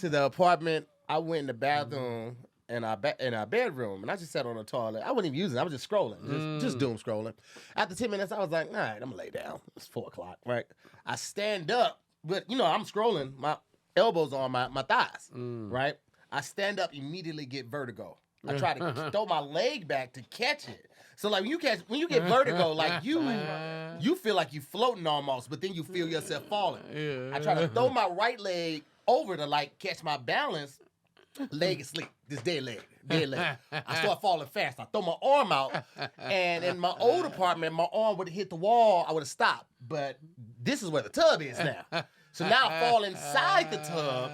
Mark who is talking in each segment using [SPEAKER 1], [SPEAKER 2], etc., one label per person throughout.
[SPEAKER 1] to the apartment. I went in the bathroom in our bedroom, and I just sat on the toilet. I wasn't even using it. I was just scrolling, just doom scrolling. After 10 minutes, I was like, all right, I'm going to lay down. It's 4 o'clock, right? I stand up, but, I'm scrolling. My elbows on my thighs, right? I stand up, immediately get vertigo. I try to throw my leg back to catch it. So like when you get vertigo, like you feel like you floating almost, but then you feel yourself falling. Yeah. I try to throw my right leg over to like catch my balance. Leg is asleep. This dead leg. I start falling fast. I throw my arm out, and in my old apartment, my arm would have hit the wall. I would have stopped. But this is where the tub is now. So now I fall inside the tub.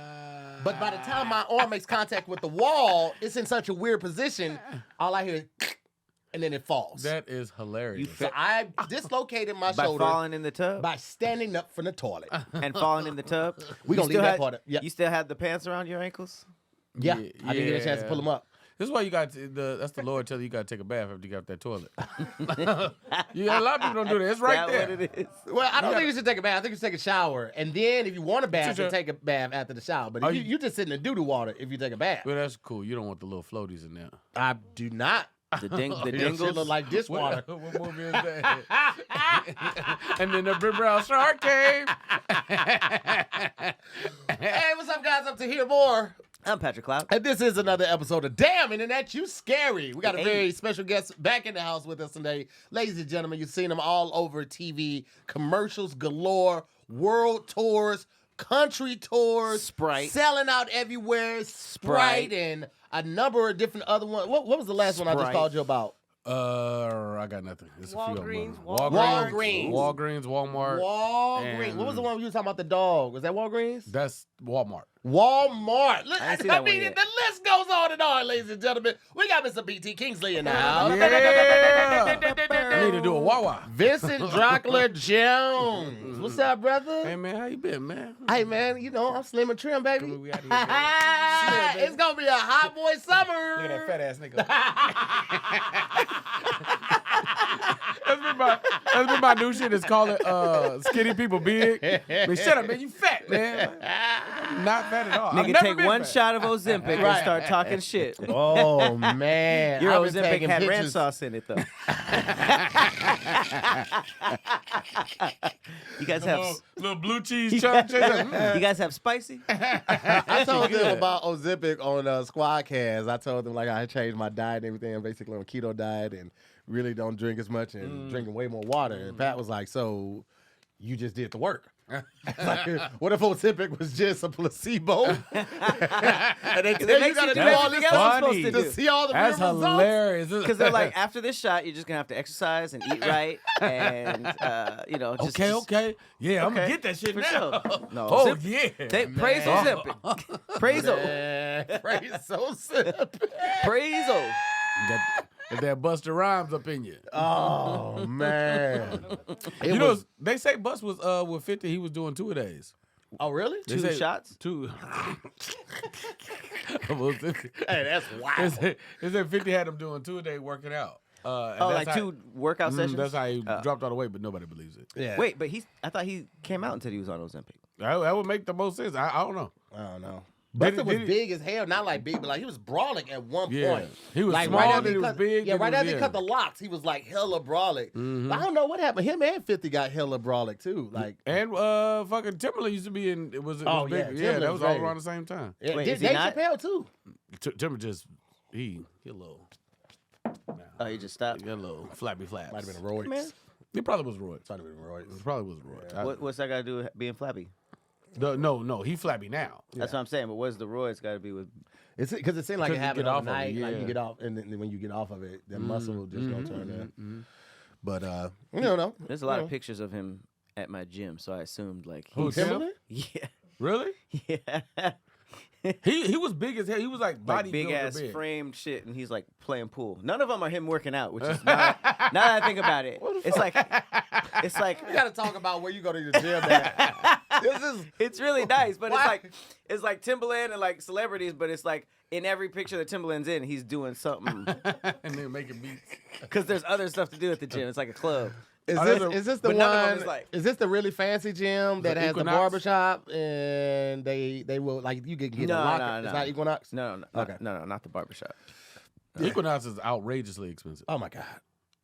[SPEAKER 1] But by the time my arm makes contact with the wall, it's in such a weird position. All I hear is, and then it falls.
[SPEAKER 2] That is hilarious.
[SPEAKER 1] So I dislocated my shoulder.
[SPEAKER 3] By falling in the tub?
[SPEAKER 1] By standing up from the toilet.
[SPEAKER 3] And falling in the tub?
[SPEAKER 1] We're going to leave that part.
[SPEAKER 3] Yep. You still had the pants around your ankles?
[SPEAKER 1] Yeah. I didn't get a chance to pull them up.
[SPEAKER 2] This is why that's the Lord telling you got to take a bath after you got off that toilet. A lot of people don't do that. It's right there.
[SPEAKER 3] What it is?
[SPEAKER 1] Well, I don't think you should take a bath. I think you should take a shower. And then if you want a bath, you take a bath after the shower. But if you just sit in the doo-doo water if you take a bath.
[SPEAKER 2] Well, that's cool. You don't want the little floaties in there.
[SPEAKER 1] I do not.
[SPEAKER 3] The dingles
[SPEAKER 1] look like dishwater.
[SPEAKER 2] What movie is that? And then the big brown shark came.
[SPEAKER 1] Hey, what's up, guys? I'm Tahir Moore.
[SPEAKER 3] I'm Patrick Cloud.
[SPEAKER 1] And this is another episode of Damn Internet, You Scary. We got a very special guest back in the house with us today. Ladies and gentlemen, you've seen him all over TV. Commercials galore, world tours, country tours.
[SPEAKER 3] Sprite.
[SPEAKER 1] Selling out everywhere. Sprite. And a number of different other ones. What was the last one I just called you about?
[SPEAKER 2] I got nothing. It's
[SPEAKER 1] Walgreens.
[SPEAKER 2] Walgreens, Walmart.
[SPEAKER 1] Walgreens. What was the one we were talking about, the dog? Was that Walgreens?
[SPEAKER 2] That's Walmart.
[SPEAKER 1] Look, I mean,
[SPEAKER 3] yet.
[SPEAKER 1] the list goes on and on, ladies and gentlemen. We got Mr. BT Kingsley in the house.
[SPEAKER 2] Yeah. I need to do a Wawa.
[SPEAKER 1] Vincent Drockler Jones. What's up, brother?
[SPEAKER 2] Hey, man, how you been, man?
[SPEAKER 1] Hey, man, I'm slim and trim, baby.
[SPEAKER 2] We out here, baby.
[SPEAKER 1] It's going to be a hot boy summer.
[SPEAKER 2] Look at that fat ass nigga. That's been my new shit. It's called it skinny people big. Man, shut up, man. You fat, man. Not fat at all.
[SPEAKER 3] Nigga, take one shot of Ozempic and start talking shit.
[SPEAKER 1] Oh, man.
[SPEAKER 3] Your Ozempic had ranch sauce in it, though. You guys have
[SPEAKER 2] little blue cheese chunk.
[SPEAKER 3] You guys have spicy?
[SPEAKER 1] I told them about Ozempic on Squadcast. I told them like I had changed my diet and everything. I'm basically on a keto diet and really don't drink as much and drinking way more water. And Pat was like, so you just did the work. Like, what if Ozempic was just a placebo? And they tell you got to do all this to see all the real results.
[SPEAKER 2] That's hilarious.
[SPEAKER 3] Because they're like, after this shot, you're just going to have to exercise and eat right. And, just...
[SPEAKER 2] Okay. Yeah, I'm going to get that shit
[SPEAKER 3] for
[SPEAKER 2] now.
[SPEAKER 3] Sure. No,
[SPEAKER 2] oh, yeah.
[SPEAKER 3] Praise Ozempic. Praise O.
[SPEAKER 1] Praise Ozempic.
[SPEAKER 3] Praise O.
[SPEAKER 2] If that Buster Rhymes up in you.
[SPEAKER 1] Oh, man.
[SPEAKER 2] They say Bust was with 50, he was doing 2 a days.
[SPEAKER 1] Oh, really?
[SPEAKER 3] Two shots?
[SPEAKER 2] 2.
[SPEAKER 1] Hey, that's wild.
[SPEAKER 2] They said 50 had him doing 2 a day working out.
[SPEAKER 3] Like 2 workout sessions?
[SPEAKER 2] That's how he dropped all the weight, but nobody believes it.
[SPEAKER 1] Yeah.
[SPEAKER 3] Wait, but I thought he came out and said he was on Ozempic.
[SPEAKER 2] That would make the most sense. I don't know.
[SPEAKER 1] Buster was big as hell. Not like big, but like he was brolic at one point.
[SPEAKER 2] He was
[SPEAKER 1] like,
[SPEAKER 2] small, then he was big.
[SPEAKER 1] Yeah, right after he cut the locks, he was like hella brolic. Mm-hmm. But I don't know what happened. Him and 50 got hella brolic too. Like
[SPEAKER 2] and fucking Timberland used to be in. It was big. Yeah, that was all around the same time.
[SPEAKER 1] Yeah, Dave Chappelle too.
[SPEAKER 2] Timberland just he a little.
[SPEAKER 3] Oh, he just stopped.
[SPEAKER 2] He a little flappy flaps.
[SPEAKER 1] Might have been a Royce.
[SPEAKER 3] Man.
[SPEAKER 2] It probably was Royce.
[SPEAKER 1] Might have been Royce.
[SPEAKER 2] It probably was Royce.
[SPEAKER 1] Yeah.
[SPEAKER 3] What's that got to do with being flappy?
[SPEAKER 2] No, he flappy now.
[SPEAKER 3] That's what I'm saying. But what's the Royce got to be with?
[SPEAKER 1] It's because it seems like it happened overnight.
[SPEAKER 2] Yeah.
[SPEAKER 1] Like you get off, and then when you get off of it, the muscle will just gonna turn in. But you don't know.
[SPEAKER 3] There's a lot of pictures of him at my gym, so I assumed like
[SPEAKER 1] Timberland?
[SPEAKER 3] Yeah.
[SPEAKER 2] Really?
[SPEAKER 3] Yeah.
[SPEAKER 2] He was big as hell. He was like
[SPEAKER 3] big ass framed shit, and he's like playing pool. None of them are him working out, which is now that I think about it, it's like
[SPEAKER 1] you got to talk about where you go to your gym at.
[SPEAKER 3] It's really nice, but it's like Timberland and like celebrities, but it's like in every picture that Timberland's in, he's doing something
[SPEAKER 2] and then making beats
[SPEAKER 3] because there's other stuff to do at the gym. It's like a club.
[SPEAKER 1] Is
[SPEAKER 2] Oh,
[SPEAKER 1] this
[SPEAKER 2] there's a-
[SPEAKER 1] is this the
[SPEAKER 3] but none of them
[SPEAKER 1] one?
[SPEAKER 3] is like-
[SPEAKER 1] Is this the really fancy gym that
[SPEAKER 2] it
[SPEAKER 1] has the
[SPEAKER 2] Equinox?
[SPEAKER 1] barbershop and they will like you get a locker?
[SPEAKER 3] No.
[SPEAKER 1] It's not Equinox.
[SPEAKER 3] No,
[SPEAKER 1] Okay.
[SPEAKER 3] no, not the barbershop.
[SPEAKER 2] Equinox is outrageously expensive.
[SPEAKER 1] Oh my god.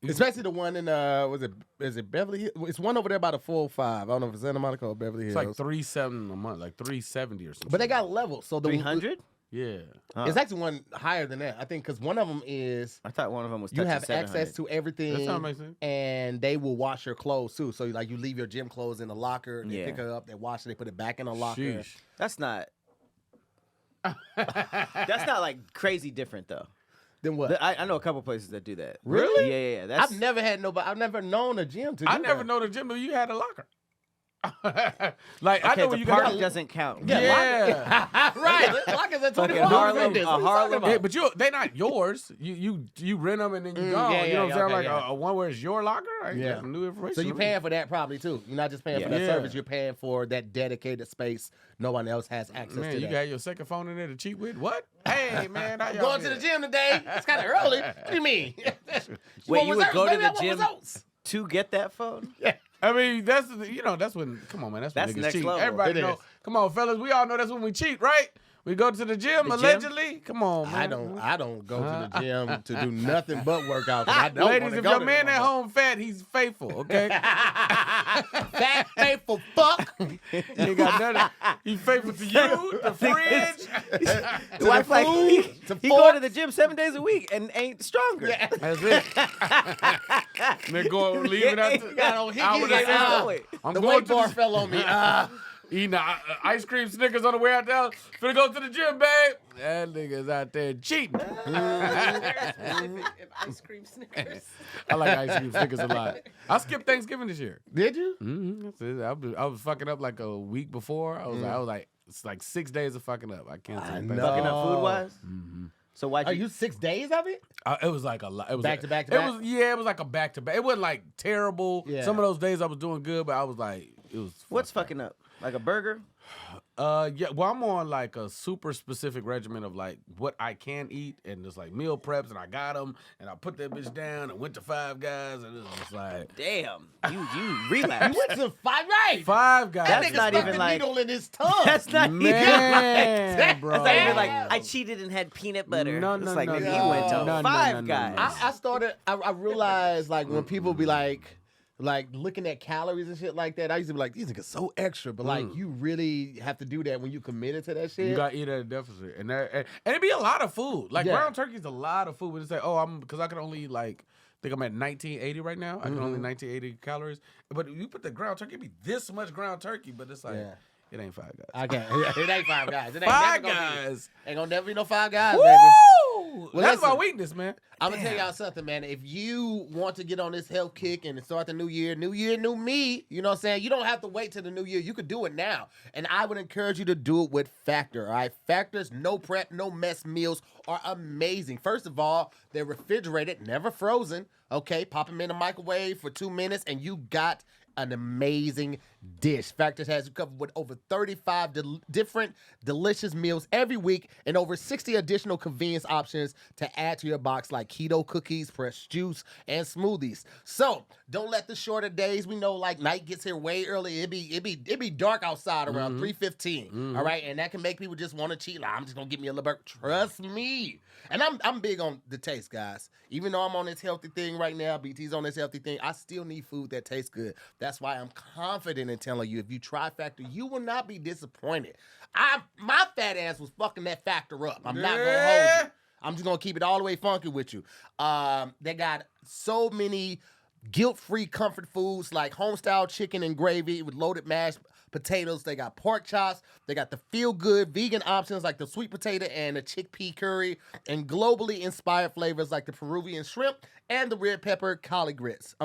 [SPEAKER 1] Especially the one in is it Beverly Hills? It's one over there by the 405. I don't know if it's Santa Monica or Beverly Hills.
[SPEAKER 2] It's like $370 a month, like $370 or something.
[SPEAKER 1] but they got levels. So the
[SPEAKER 3] 300?
[SPEAKER 2] yeah.
[SPEAKER 1] It's actually one higher than that. I think because one of them is
[SPEAKER 3] I thought one of them was.
[SPEAKER 1] you have
[SPEAKER 3] touching
[SPEAKER 1] access
[SPEAKER 3] 700.
[SPEAKER 1] to everything.
[SPEAKER 2] That sounds amazing.
[SPEAKER 1] And they will wash your clothes too. So like you leave your gym clothes in the locker, they
[SPEAKER 3] Yeah.
[SPEAKER 1] pick it up, they wash it, they put it back in the locker.
[SPEAKER 2] Sheesh.
[SPEAKER 3] That's not. That's not like crazy different though.
[SPEAKER 1] Then what?
[SPEAKER 3] I know a couple places that do that.
[SPEAKER 1] Really?
[SPEAKER 3] Yeah. That's
[SPEAKER 1] I've never had nobody. I've never known a gym to do
[SPEAKER 2] I never
[SPEAKER 1] that.
[SPEAKER 2] know the gym, but you had a locker. Like, I
[SPEAKER 3] okay.
[SPEAKER 2] know when
[SPEAKER 3] The
[SPEAKER 2] you
[SPEAKER 3] park
[SPEAKER 2] can
[SPEAKER 3] doesn't count.
[SPEAKER 2] Yeah.
[SPEAKER 1] right. Lockers at
[SPEAKER 3] Fucking
[SPEAKER 1] 21
[SPEAKER 3] Harlem-
[SPEAKER 1] Vendors.
[SPEAKER 3] a
[SPEAKER 1] What are you
[SPEAKER 3] Harlem-
[SPEAKER 1] talking
[SPEAKER 2] Yeah,
[SPEAKER 1] about?
[SPEAKER 2] but they not yours. You rent them and then you gone.
[SPEAKER 1] yeah,
[SPEAKER 2] You know what I'm saying?
[SPEAKER 1] okay,
[SPEAKER 2] Like
[SPEAKER 1] yeah.
[SPEAKER 2] a one where it's your locker. I
[SPEAKER 1] Yeah.
[SPEAKER 2] got some new information.
[SPEAKER 1] So you're paying for that probably too. You're not just paying for that
[SPEAKER 2] Yeah.
[SPEAKER 1] service. You're paying for that dedicated space. No one else has access
[SPEAKER 2] Man,
[SPEAKER 1] to
[SPEAKER 2] you
[SPEAKER 1] that.
[SPEAKER 2] got your second phone in there to cheat with? What? Hey, man. How
[SPEAKER 1] I'm
[SPEAKER 2] y'all
[SPEAKER 1] going to the
[SPEAKER 2] been?
[SPEAKER 1] gym today. It's kind of early. What do you mean?
[SPEAKER 3] Wait, you would go to the
[SPEAKER 1] Baby, I want
[SPEAKER 3] gym
[SPEAKER 1] results.
[SPEAKER 3] to get that phone?
[SPEAKER 1] Yeah.
[SPEAKER 2] I mean, that's when. Come on, man. That's when
[SPEAKER 3] That's
[SPEAKER 2] niggas
[SPEAKER 3] next
[SPEAKER 2] cheat.
[SPEAKER 3] level.
[SPEAKER 2] Everybody
[SPEAKER 1] It
[SPEAKER 2] know.
[SPEAKER 1] is.
[SPEAKER 2] Come on, fellas. We all know that's when we cheat, right? We go to the gym
[SPEAKER 3] The gym?
[SPEAKER 2] allegedly. Come on, man.
[SPEAKER 1] I don't go to the gym to do nothing but work out. 'Cause I don't
[SPEAKER 2] Ladies,
[SPEAKER 1] wanna
[SPEAKER 2] if
[SPEAKER 1] go
[SPEAKER 2] your
[SPEAKER 1] to
[SPEAKER 2] man
[SPEAKER 1] the
[SPEAKER 2] at home fat, he's faithful. Okay.
[SPEAKER 1] fat, faithful fuck.
[SPEAKER 2] He ain't got nothing. He faithful to you, the fridge.
[SPEAKER 3] The wife like
[SPEAKER 1] to
[SPEAKER 3] he go to the gym 7 days a week and ain't stronger.
[SPEAKER 2] That's it. Then go leave it out.
[SPEAKER 3] He got
[SPEAKER 1] on- he
[SPEAKER 2] I
[SPEAKER 1] got
[SPEAKER 2] would
[SPEAKER 1] it
[SPEAKER 2] have
[SPEAKER 1] out.
[SPEAKER 2] said, I'm
[SPEAKER 1] The
[SPEAKER 2] going
[SPEAKER 1] weight
[SPEAKER 2] to
[SPEAKER 1] bar
[SPEAKER 2] the,
[SPEAKER 1] fell on me.
[SPEAKER 2] eating ice cream Snickers on the way out there. Finna go to the gym, babe. That nigga's out there cheating.
[SPEAKER 4] Ice cream Snickers.
[SPEAKER 2] I like ice cream Snickers a lot. I skipped Thanksgiving this year.
[SPEAKER 1] Did you?
[SPEAKER 2] Mm-hmm. I was fucking up like a week before. I was like, it's like 6 days of fucking up. I can't say
[SPEAKER 1] know.
[SPEAKER 3] Fucking up food wise.
[SPEAKER 2] Mm-hmm.
[SPEAKER 3] So why
[SPEAKER 1] Are you 6 days of it?
[SPEAKER 2] It was like a lot. It was
[SPEAKER 1] Back
[SPEAKER 2] like,
[SPEAKER 1] to back to
[SPEAKER 2] it
[SPEAKER 1] back?
[SPEAKER 2] was it was like a back to back. It wasn't like terrible.
[SPEAKER 1] Yeah.
[SPEAKER 2] Some of those days I was doing good, but I was like, it was.
[SPEAKER 3] What's fucking up? Like a burger?
[SPEAKER 2] Yeah. Well, I'm on like a super specific regimen of like what I can eat, and it's like meal preps, and I got them, and I put that bitch down, and went to Five Guys, and it was just like
[SPEAKER 3] Damn. You relapsed.
[SPEAKER 1] You went to right.
[SPEAKER 2] Five Guys.
[SPEAKER 3] That's
[SPEAKER 1] That nigga
[SPEAKER 3] not
[SPEAKER 1] stuck
[SPEAKER 3] even
[SPEAKER 1] the
[SPEAKER 3] like-
[SPEAKER 1] needle in his tongue.
[SPEAKER 3] That's not
[SPEAKER 2] Man,
[SPEAKER 3] even
[SPEAKER 2] bro.
[SPEAKER 3] That's not even like I cheated and had peanut butter.
[SPEAKER 2] No,
[SPEAKER 3] It's
[SPEAKER 2] no,
[SPEAKER 3] like
[SPEAKER 2] no,
[SPEAKER 3] nigga,
[SPEAKER 1] no.
[SPEAKER 3] you went to
[SPEAKER 2] No, no,
[SPEAKER 3] Five
[SPEAKER 2] no, no,
[SPEAKER 3] Guys.
[SPEAKER 2] no.
[SPEAKER 1] I started. I realized like when people be like looking at calories and shit like that. I used to be like, these niggas so extra, but like you really have to do that when you committed to that shit.
[SPEAKER 2] You gotta eat at a deficit, and it'd be a lot of food. Like
[SPEAKER 1] Yeah.
[SPEAKER 2] ground turkey's a lot of food. When it's like, because I can only like. I think I'm at 1980 right now. I can only 1980 calories. But you put the ground turkey, it'd be this much ground turkey, but it's like it ain't Five Guys.
[SPEAKER 1] I can't. It ain't Five Guys. It ain't
[SPEAKER 2] Five
[SPEAKER 1] never gonna be.
[SPEAKER 2] Guys.
[SPEAKER 1] Ain't gonna never be no Five Guys, baby.
[SPEAKER 2] Woo!
[SPEAKER 1] Well,
[SPEAKER 2] That's my
[SPEAKER 1] listen.
[SPEAKER 2] weakness, man.
[SPEAKER 1] I'm gonna tell y'all something, man. If you want to get on this health kick and start the new year, new me, you know what I'm saying? You don't have to wait till the new year. You could do it now. And I would encourage you to do it with Factor, all right? Factor's no prep, no mess meals are amazing. First of all, they're refrigerated, never frozen, okay? Pop them in the microwave for 2 minutes and you got an amazing dish. Factor has you covered with over 35 different delicious meals every week and over 60 additional convenience options to add to your box like keto cookies, fresh juice, and smoothies. So don't let the shorter days. We know like night gets here way early. It be dark outside around 3:15. All right, and that can make people just want to cheat. Like, I'm just gonna get me a little burger. Trust me. And I'm big on the taste, guys. Even though I'm on this healthy thing right now, BT's on this healthy thing, I still need food that tastes good. That's why I'm confident in telling you, if you try Factor, you will not be disappointed. My fat ass was fucking that Factor up. I'm not gonna hold you. I'm just gonna keep it all the way funky with you. They got so many guilt-free comfort foods like home-style chicken and gravy with loaded mashed potatoes. They got pork chops. They got the feel-good vegan options like the sweet potato and the chickpea curry, and globally inspired flavors like the Peruvian shrimp and the red pepper collard grits.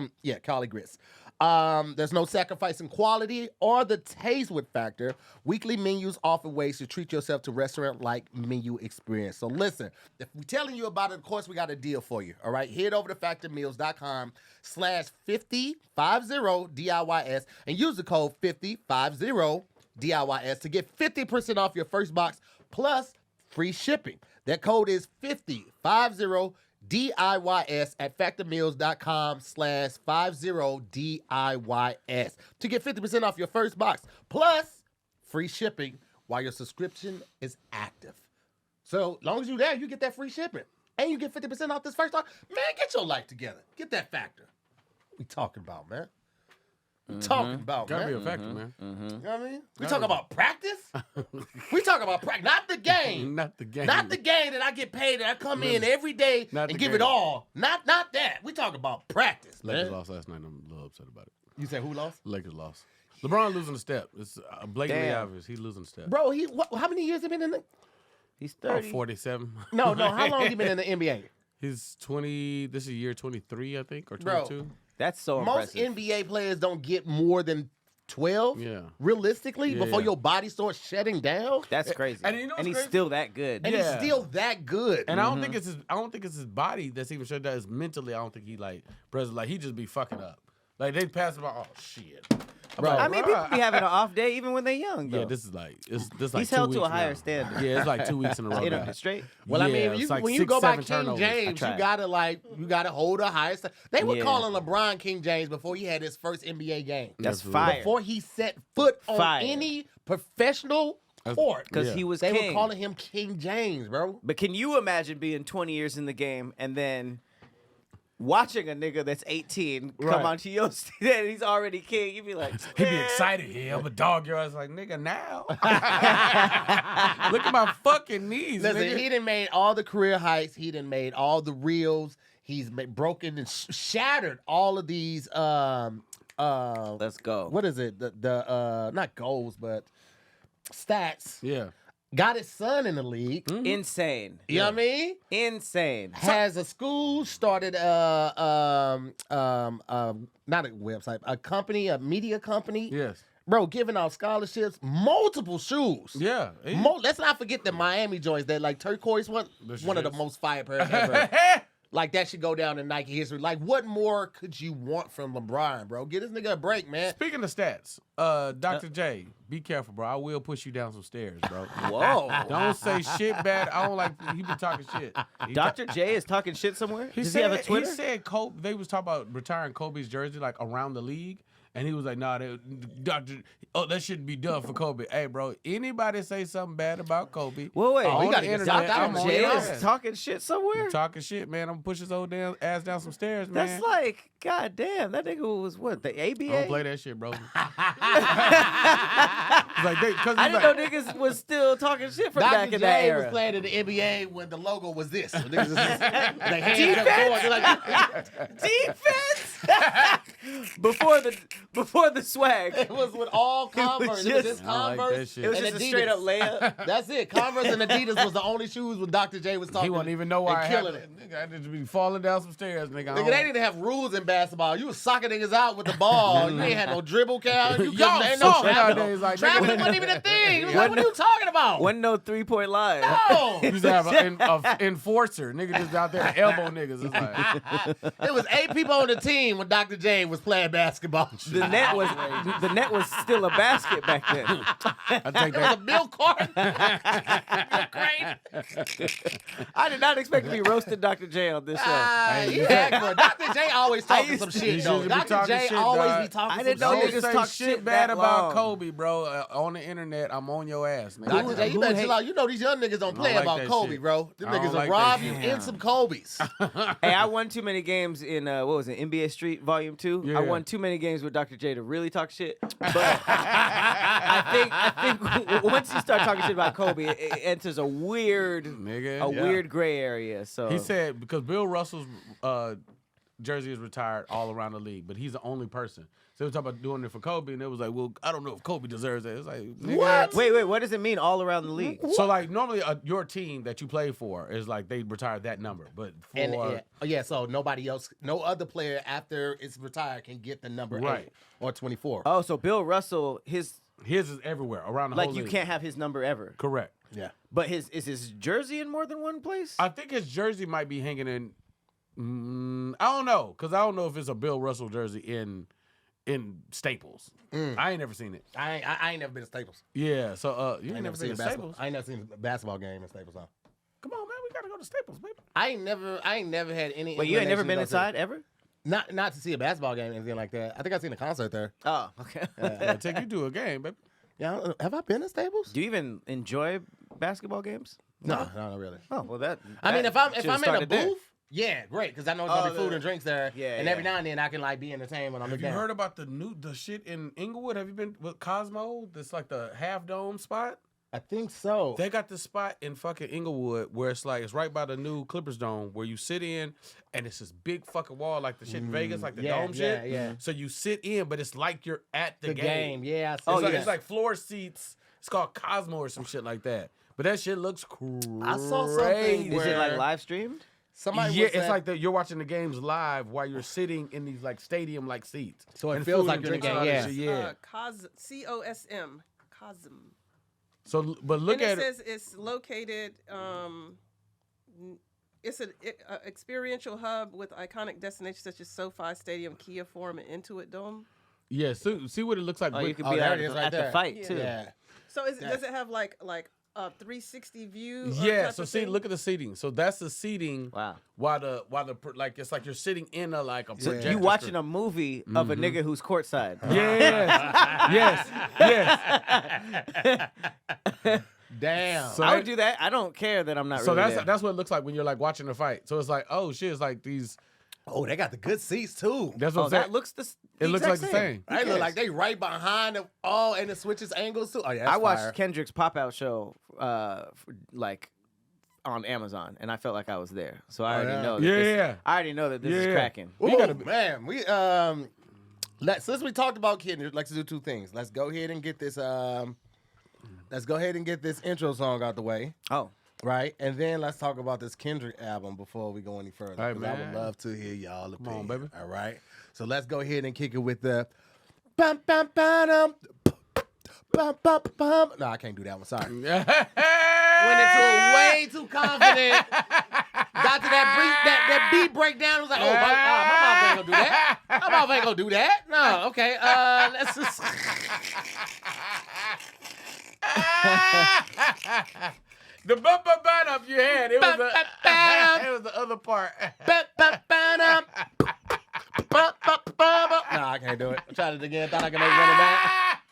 [SPEAKER 1] Collard grits. There's no sacrifice in quality or the taste with Factor. Weekly menus offer ways to treat yourself to restaurant-like menu experience. So listen, if we're telling you about it, of course, we got a deal for you, all right? Head over to factormeals.com/5050DIYS and use the code 5050DIYS to get 50% off your first box plus free shipping. That code is 5050 DIYS at factormeals.com/50DIYS to get 50% off your first box, plus free shipping while your subscription is active. So as long as you're there, you get that free shipping. And you get 50% off this first time. Man, get your life together. Get that Factor. What we talking about, man? Talking about,
[SPEAKER 2] Gotta
[SPEAKER 1] man.
[SPEAKER 2] be a factor, man.
[SPEAKER 1] You know what I mean? We talking about practice? We talking about practice, not the game.
[SPEAKER 2] Not the game.
[SPEAKER 1] Not the game that I get paid and I come in every day
[SPEAKER 2] Not
[SPEAKER 1] and
[SPEAKER 2] the
[SPEAKER 1] give
[SPEAKER 2] game.
[SPEAKER 1] it all. Not that. We talking about practice,
[SPEAKER 2] Lakers
[SPEAKER 1] man.
[SPEAKER 2] lost last night. I'm a little upset about it.
[SPEAKER 1] You said who lost?
[SPEAKER 2] Lakers lost. LeBron losing the step. It's blatantly
[SPEAKER 3] Damn.
[SPEAKER 2] obvious. He's losing the step.
[SPEAKER 1] Bro, how many years he been in the...
[SPEAKER 3] He's
[SPEAKER 2] About
[SPEAKER 3] 30.
[SPEAKER 2] 47.
[SPEAKER 1] No, how long he been in the NBA?
[SPEAKER 2] He's 20. This is year 23, I think, or
[SPEAKER 1] Bro.
[SPEAKER 2] 22.
[SPEAKER 3] That's so
[SPEAKER 1] Most
[SPEAKER 3] impressive.
[SPEAKER 1] NBA players don't get more than 12,
[SPEAKER 2] Yeah.
[SPEAKER 1] realistically,
[SPEAKER 2] Yeah,
[SPEAKER 1] before
[SPEAKER 2] yeah.
[SPEAKER 1] your body starts shutting down.
[SPEAKER 3] That's crazy.
[SPEAKER 2] And you know what's
[SPEAKER 3] he's
[SPEAKER 2] crazy?
[SPEAKER 3] still that good.
[SPEAKER 1] And he's
[SPEAKER 2] Yeah.
[SPEAKER 1] still that good.
[SPEAKER 2] And I don't think it's his. I don't think it's his body that's even shut down. It's mentally. I don't think he present. Like he just be fucking up. Like they pass him out. Oh shit. I'm
[SPEAKER 1] Bro.
[SPEAKER 2] like,
[SPEAKER 3] I mean,
[SPEAKER 2] bruh.
[SPEAKER 3] people be having an off day even when they're young, though.
[SPEAKER 2] Yeah, this is like this like
[SPEAKER 3] He's
[SPEAKER 2] 2
[SPEAKER 3] held to a
[SPEAKER 2] weeks
[SPEAKER 3] higher
[SPEAKER 2] now.
[SPEAKER 3] standard.
[SPEAKER 2] Yeah, it's like 2 weeks in a row.
[SPEAKER 3] Hit
[SPEAKER 2] now.
[SPEAKER 3] him straight.
[SPEAKER 1] Well, I
[SPEAKER 2] Yeah,
[SPEAKER 1] mean,
[SPEAKER 2] it's like
[SPEAKER 1] when you
[SPEAKER 2] 6,
[SPEAKER 1] go by
[SPEAKER 2] 7
[SPEAKER 1] King
[SPEAKER 2] turnovers.
[SPEAKER 1] James,
[SPEAKER 3] I
[SPEAKER 1] you
[SPEAKER 3] tried.
[SPEAKER 1] gotta hold a higher standard. They were
[SPEAKER 3] Yeah.
[SPEAKER 1] calling LeBron King James before he had his first NBA game.
[SPEAKER 3] That's
[SPEAKER 2] Absolutely.
[SPEAKER 3] fire.
[SPEAKER 1] Before he set foot on
[SPEAKER 3] Fire.
[SPEAKER 1] any professional court,
[SPEAKER 3] Because
[SPEAKER 2] Yeah.
[SPEAKER 3] he was
[SPEAKER 1] they
[SPEAKER 3] king.
[SPEAKER 1] were calling him King James, bro.
[SPEAKER 3] But can you imagine being 20 years in the game and then watching a nigga that's 18 come
[SPEAKER 2] Right.
[SPEAKER 3] onto your stage and he's already king? You'd be like,
[SPEAKER 2] He'd be excited. Yeah, I'm a dog. Your ass like nigga now. Look at my fucking knees.
[SPEAKER 1] Listen,
[SPEAKER 2] nigga.
[SPEAKER 1] he done made all the career heights. He done made all the reels. He's broken and shattered all of these.
[SPEAKER 3] let's go.
[SPEAKER 1] What is it? The not goals, but stats.
[SPEAKER 2] Yeah.
[SPEAKER 1] Got his son in the league.
[SPEAKER 3] Insane.
[SPEAKER 1] You know what I mean?
[SPEAKER 3] Insane.
[SPEAKER 1] Has a school, started not a website, a company, a media company.
[SPEAKER 2] Yes.
[SPEAKER 1] Bro, giving out scholarships, multiple shoes.
[SPEAKER 2] Yeah.
[SPEAKER 1] Let's not forget the Miami joints, that like turquoise one of the
[SPEAKER 2] shits.
[SPEAKER 1] most fire pairs ever. Like that should go down in Nike history. Like what more could you want from LeBron, bro? Get this nigga a break, man.
[SPEAKER 2] Speaking of stats, Dr. J, be careful, bro. I will push you down some stairs, bro.
[SPEAKER 3] Whoa.
[SPEAKER 2] Don't say shit bad. I don't like he be talking shit.
[SPEAKER 3] Dr. J is talking shit somewhere?
[SPEAKER 2] He
[SPEAKER 3] Does
[SPEAKER 2] said,
[SPEAKER 3] he have a Twitter?
[SPEAKER 2] He said Kobe. They was talking about retiring Kobe's jersey like around the league, and he was like, "Nah, that shouldn't be done for Kobe." Hey, bro, anybody say something bad about Kobe?
[SPEAKER 3] Wait.
[SPEAKER 1] Oh, we
[SPEAKER 2] on
[SPEAKER 1] gotta
[SPEAKER 2] the
[SPEAKER 1] get
[SPEAKER 2] internet,
[SPEAKER 1] Dr.
[SPEAKER 2] I'm on
[SPEAKER 3] J
[SPEAKER 2] your
[SPEAKER 3] is
[SPEAKER 2] ass.
[SPEAKER 3] talking shit somewhere?
[SPEAKER 2] Talking shit, man. I'm gonna push his old ass down some stairs, man.
[SPEAKER 3] That's like, god damn, that nigga was what, the ABA?
[SPEAKER 2] I don't play that shit, bro. It's like
[SPEAKER 3] I didn't know niggas was still talking shit from back
[SPEAKER 1] Dr.
[SPEAKER 3] in that
[SPEAKER 1] J was
[SPEAKER 3] era.
[SPEAKER 1] playing in the NBA when the logo was this. So niggas was just, they hands up forward. They're like,
[SPEAKER 3] Defense before the swag.
[SPEAKER 1] it was with all Converse. It was just
[SPEAKER 2] I like that
[SPEAKER 1] Converse.
[SPEAKER 2] shit.
[SPEAKER 3] It was
[SPEAKER 1] and
[SPEAKER 3] just a
[SPEAKER 1] Adidas.
[SPEAKER 3] straight up layup.
[SPEAKER 1] That's it. Converse and Adidas was the only shoes when Dr. J was talking.
[SPEAKER 2] He won't even know why I
[SPEAKER 1] and
[SPEAKER 2] had
[SPEAKER 1] killing
[SPEAKER 2] it.
[SPEAKER 1] it.
[SPEAKER 2] Nigga, I just be falling down some stairs, nigga.
[SPEAKER 1] Nigga, they didn't have rules in basketball. You was socking niggas out with the ball. You ain't had no dribble count. You
[SPEAKER 2] Y'all
[SPEAKER 1] couldn't ain't no
[SPEAKER 2] soft
[SPEAKER 1] traveling.
[SPEAKER 2] nowadays, like,
[SPEAKER 1] Traveling
[SPEAKER 2] nigga.
[SPEAKER 1] wasn't even a thing. It was like, what are you talking about?
[SPEAKER 3] Wasn't no 3-point line.
[SPEAKER 1] No.
[SPEAKER 2] You used to have an enforcer. Nigga just out there to elbow niggas. It's like,
[SPEAKER 1] It was 8 people on the team when Dr. J was playing basketball.
[SPEAKER 3] The net was still a basket back then.
[SPEAKER 2] I take
[SPEAKER 1] It was a
[SPEAKER 2] that.
[SPEAKER 1] milk carton. Milk crate.
[SPEAKER 3] I did not expect to be roasting Dr. J on this show.
[SPEAKER 1] He act for it. Dr. J always talking
[SPEAKER 3] used
[SPEAKER 1] some
[SPEAKER 3] to-
[SPEAKER 1] shit,
[SPEAKER 2] he
[SPEAKER 1] though.
[SPEAKER 2] used to be
[SPEAKER 1] Dr.
[SPEAKER 2] talking
[SPEAKER 1] J
[SPEAKER 2] shit,
[SPEAKER 1] always
[SPEAKER 2] dog.
[SPEAKER 1] be talking
[SPEAKER 3] I didn't
[SPEAKER 1] some
[SPEAKER 3] know
[SPEAKER 1] shit.
[SPEAKER 3] niggas
[SPEAKER 2] Don't
[SPEAKER 3] talk
[SPEAKER 2] say shit
[SPEAKER 3] shit
[SPEAKER 2] bad
[SPEAKER 3] that
[SPEAKER 2] about
[SPEAKER 3] long.
[SPEAKER 2] Kobe, bro. On the internet, I'm on your ass, nigga.
[SPEAKER 1] Dr. J, you
[SPEAKER 3] Who
[SPEAKER 1] better
[SPEAKER 3] hate-
[SPEAKER 1] chill out. You know these young niggas don't play
[SPEAKER 2] like
[SPEAKER 1] about
[SPEAKER 2] that
[SPEAKER 1] Kobe,
[SPEAKER 2] shit.
[SPEAKER 1] bro. Them
[SPEAKER 2] I don't
[SPEAKER 1] niggas will
[SPEAKER 2] like
[SPEAKER 1] rob
[SPEAKER 2] that
[SPEAKER 1] you
[SPEAKER 2] shit.
[SPEAKER 1] in some Kobe's.
[SPEAKER 3] Hey, I won too many games in what was it, NBA Street Volume 2.
[SPEAKER 2] Yeah.
[SPEAKER 3] I won too many games with Dr. J to really talk shit. But I think once you start talking shit about Kobe, it enters a weird
[SPEAKER 2] Nigga.
[SPEAKER 3] weird gray area. So
[SPEAKER 2] He said because Bill Russell's jersey is retired all around the league, but he's the only person. So they were talking about doing it for Kobe, and it was like, well, I don't know if Kobe deserves it. It's like, nigga.
[SPEAKER 1] What?
[SPEAKER 3] Wait, what does it mean all around the league?
[SPEAKER 2] So like normally your team that you play for is like they retired that number, but for
[SPEAKER 1] And so nobody else, no other player after it's retired can get the number 8
[SPEAKER 2] Right.
[SPEAKER 1] or 24.
[SPEAKER 3] Oh, so Bill Russell, his
[SPEAKER 2] his is everywhere around the
[SPEAKER 3] like
[SPEAKER 2] whole
[SPEAKER 3] you
[SPEAKER 2] league.
[SPEAKER 3] can't have his number ever.
[SPEAKER 2] Correct.
[SPEAKER 1] Yeah.
[SPEAKER 3] But is his jersey in more than one place?
[SPEAKER 2] I think his jersey might be hanging in. I don't know, cause I don't know if it's a Bill Russell jersey in Staples. I ain't never seen it.
[SPEAKER 1] I ain't never been to Staples.
[SPEAKER 2] Yeah, so you
[SPEAKER 1] I
[SPEAKER 2] ain't never seen
[SPEAKER 1] a
[SPEAKER 2] it
[SPEAKER 1] basketball.
[SPEAKER 2] Staples.
[SPEAKER 1] I ain't never seen a basketball game in Staples. Huh?
[SPEAKER 2] Come on, man, we gotta go to Staples, baby.
[SPEAKER 1] I ain't never had any.
[SPEAKER 3] Wait, you ain't never been
[SPEAKER 1] inclination to go
[SPEAKER 3] inside ever?
[SPEAKER 1] Not to see a basketball game or anything like that. I think I seen a concert there.
[SPEAKER 3] Oh, okay.
[SPEAKER 2] Yeah, take you to a game, baby.
[SPEAKER 1] Yeah, have I been to Staples?
[SPEAKER 3] Do you even enjoy basketball games?
[SPEAKER 1] No, not really.
[SPEAKER 3] Oh, well, that.
[SPEAKER 1] I mean, if I'm in a
[SPEAKER 3] started
[SPEAKER 1] booth,
[SPEAKER 3] there.
[SPEAKER 1] yeah, great, because I know there's gonna be food and drinks there.
[SPEAKER 3] Yeah,
[SPEAKER 1] and
[SPEAKER 3] yeah.
[SPEAKER 1] every now and then I can like be entertained when I'm
[SPEAKER 2] Have you
[SPEAKER 1] down.
[SPEAKER 2] heard about the shit in Inglewood? Have you been with Cosmo? That's like the half dome spot.
[SPEAKER 1] I think so.
[SPEAKER 2] They got this spot in fucking Inglewood where it's right by the new Clippers dome where you sit in and it's this big fucking wall like the shit in Vegas, like the dome shit.
[SPEAKER 1] Yeah.
[SPEAKER 2] So you sit in, but it's like you're at the game.
[SPEAKER 1] Yeah.
[SPEAKER 2] It's like floor seats. It's called Cosmo or some shit like that. But that shit looks crazy.
[SPEAKER 1] I saw something
[SPEAKER 3] Is it like
[SPEAKER 1] where-
[SPEAKER 3] live streamed?
[SPEAKER 1] Somebody
[SPEAKER 2] Yeah,
[SPEAKER 1] was
[SPEAKER 2] it's
[SPEAKER 1] at-
[SPEAKER 2] like you're watching the games live while you're sitting in these like stadium like seats.
[SPEAKER 1] So it
[SPEAKER 2] And
[SPEAKER 1] feels
[SPEAKER 2] food
[SPEAKER 1] like
[SPEAKER 2] and
[SPEAKER 1] you're in the
[SPEAKER 2] drinks and all
[SPEAKER 1] game,
[SPEAKER 2] that
[SPEAKER 1] yeah.
[SPEAKER 2] shit,
[SPEAKER 4] COSM. COSM.
[SPEAKER 2] So, but look
[SPEAKER 4] And
[SPEAKER 2] at
[SPEAKER 4] it says it's located. It's an experiential hub with iconic destinations such as SoFi Stadium, Kia Forum, and Intuit Dome.
[SPEAKER 2] Yeah, see what it looks like.
[SPEAKER 3] Oh, you could
[SPEAKER 1] Oh,
[SPEAKER 3] be
[SPEAKER 1] there
[SPEAKER 3] at,
[SPEAKER 1] it is
[SPEAKER 3] the,
[SPEAKER 1] right
[SPEAKER 3] at the
[SPEAKER 1] there.
[SPEAKER 3] fight,
[SPEAKER 4] Yeah.
[SPEAKER 3] too.
[SPEAKER 1] Yeah.
[SPEAKER 4] So does it have like a 360 view?
[SPEAKER 2] Yeah,
[SPEAKER 4] type
[SPEAKER 2] so
[SPEAKER 4] of
[SPEAKER 2] see,
[SPEAKER 4] thing?
[SPEAKER 2] look at the seating. So that's the seating.
[SPEAKER 3] Wow.
[SPEAKER 2] While the like it's like you're sitting in a like a
[SPEAKER 3] So
[SPEAKER 2] projector
[SPEAKER 3] you watching
[SPEAKER 2] screen.
[SPEAKER 3] a movie of a nigga who's courtside.
[SPEAKER 2] Yes, yes.
[SPEAKER 1] Damn.
[SPEAKER 2] So
[SPEAKER 3] I would do that. I don't care that I'm not
[SPEAKER 2] So
[SPEAKER 3] really there.
[SPEAKER 2] that's what it looks like when you're like watching the fight. So it's like, oh shit, it's like these.
[SPEAKER 1] Oh, they got the good seats too.
[SPEAKER 2] That's what
[SPEAKER 3] Oh,
[SPEAKER 2] I'm saying.
[SPEAKER 3] that looks
[SPEAKER 2] It looks like the same.
[SPEAKER 1] They look like they right behind them. Oh, and it switches angles too. Oh yeah, that's
[SPEAKER 3] I watched
[SPEAKER 1] fire.
[SPEAKER 3] Kendrick's pop-out show, like on Amazon, and I felt like I was there. So I already
[SPEAKER 1] yeah.
[SPEAKER 3] know. That
[SPEAKER 2] Yeah,
[SPEAKER 3] this,
[SPEAKER 2] yeah.
[SPEAKER 3] I already know that this is
[SPEAKER 2] Yeah.
[SPEAKER 3] cracking.
[SPEAKER 1] Ooh, man, we since we talked about Kendrick, let's do two things. Let's go ahead and get this intro song out the way,
[SPEAKER 3] Oh,
[SPEAKER 1] right? And then let's talk about this Kendrick album before we go any further.
[SPEAKER 2] All right,
[SPEAKER 1] 'cause I would
[SPEAKER 2] man.
[SPEAKER 1] love to hear y'all opinion.
[SPEAKER 2] on, baby.
[SPEAKER 1] All right. So let's go ahead and kick it with the bum bum bum bum bum bum. No, I can't do that one. Sorry. Went into it way too confident. Got to that beat breakdown. I was like, oh, my mouth ain't gonna do that. My mouth ain't gonna do that. No, okay. Let's just.
[SPEAKER 2] The bump up you had. It was it was the other part.
[SPEAKER 1] No, I can't do it. I tried it again. Thought I could make running back.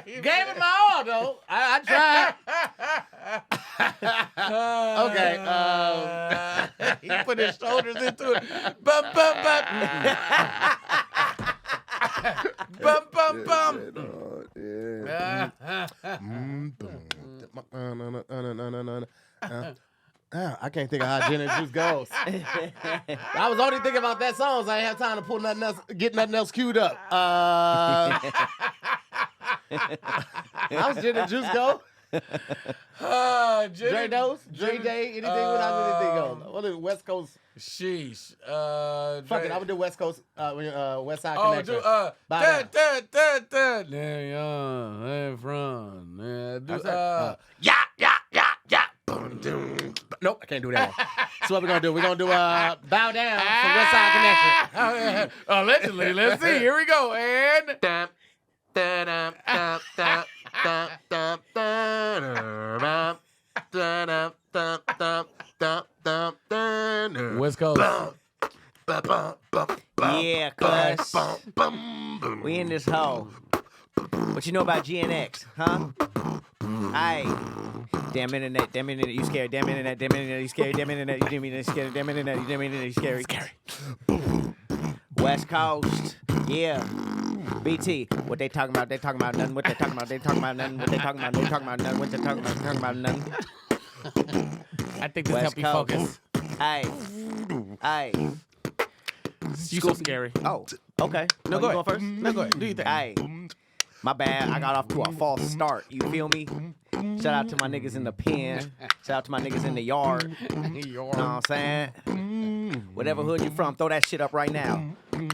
[SPEAKER 1] Gave it my all though. I tried. Okay.
[SPEAKER 2] He put his shoulders into it. Bump, bump, bump. Bump, bump, bump.
[SPEAKER 1] I can't think of how Gin and Juice goes. I was only thinking about that song, so I ain't have time to pull nothing else, get nothing else queued up. How's Gin and Juice go? Dre Dose? Dre Day? Anything without anything goes? What is West Coast?
[SPEAKER 2] Sheesh.
[SPEAKER 1] Fuck it, I would do West Coast, West Side
[SPEAKER 2] Oh,
[SPEAKER 1] Connection.
[SPEAKER 2] dude, there you are, from.
[SPEAKER 1] Yeah. Nope, I can't do that one. So what we're gonna do? We're gonna do Bow Down from West Side Connection.
[SPEAKER 2] Allegedly, let's see. Here we go. And West Coast.
[SPEAKER 3] yeah, cuz. We in this hole. What you know about GNX, huh? Aye. Damn internet, you scared. Damn internet, you scared. Damn internet, you scared. Damn internet, you scary. West Coast, yeah. BT, what they talking about? They talking about nothing. What they talking about? They talking about nothing. What they talking about? They talking about nothing. What they talking about? They talking about nothing.
[SPEAKER 2] I think this
[SPEAKER 3] West
[SPEAKER 2] helped you focus.
[SPEAKER 3] Aye.
[SPEAKER 2] You so scary.
[SPEAKER 3] Oh, okay.
[SPEAKER 2] No,
[SPEAKER 3] You
[SPEAKER 2] go
[SPEAKER 3] going
[SPEAKER 2] ahead.
[SPEAKER 3] first?
[SPEAKER 2] No, go ahead. Do you think?
[SPEAKER 3] Aye. My bad. I got off to a false start. You feel me? Shout out to my niggas in the pen. Shout out to my niggas in the yard. Know what I'm saying? Whatever hood you from, throw that shit up right now.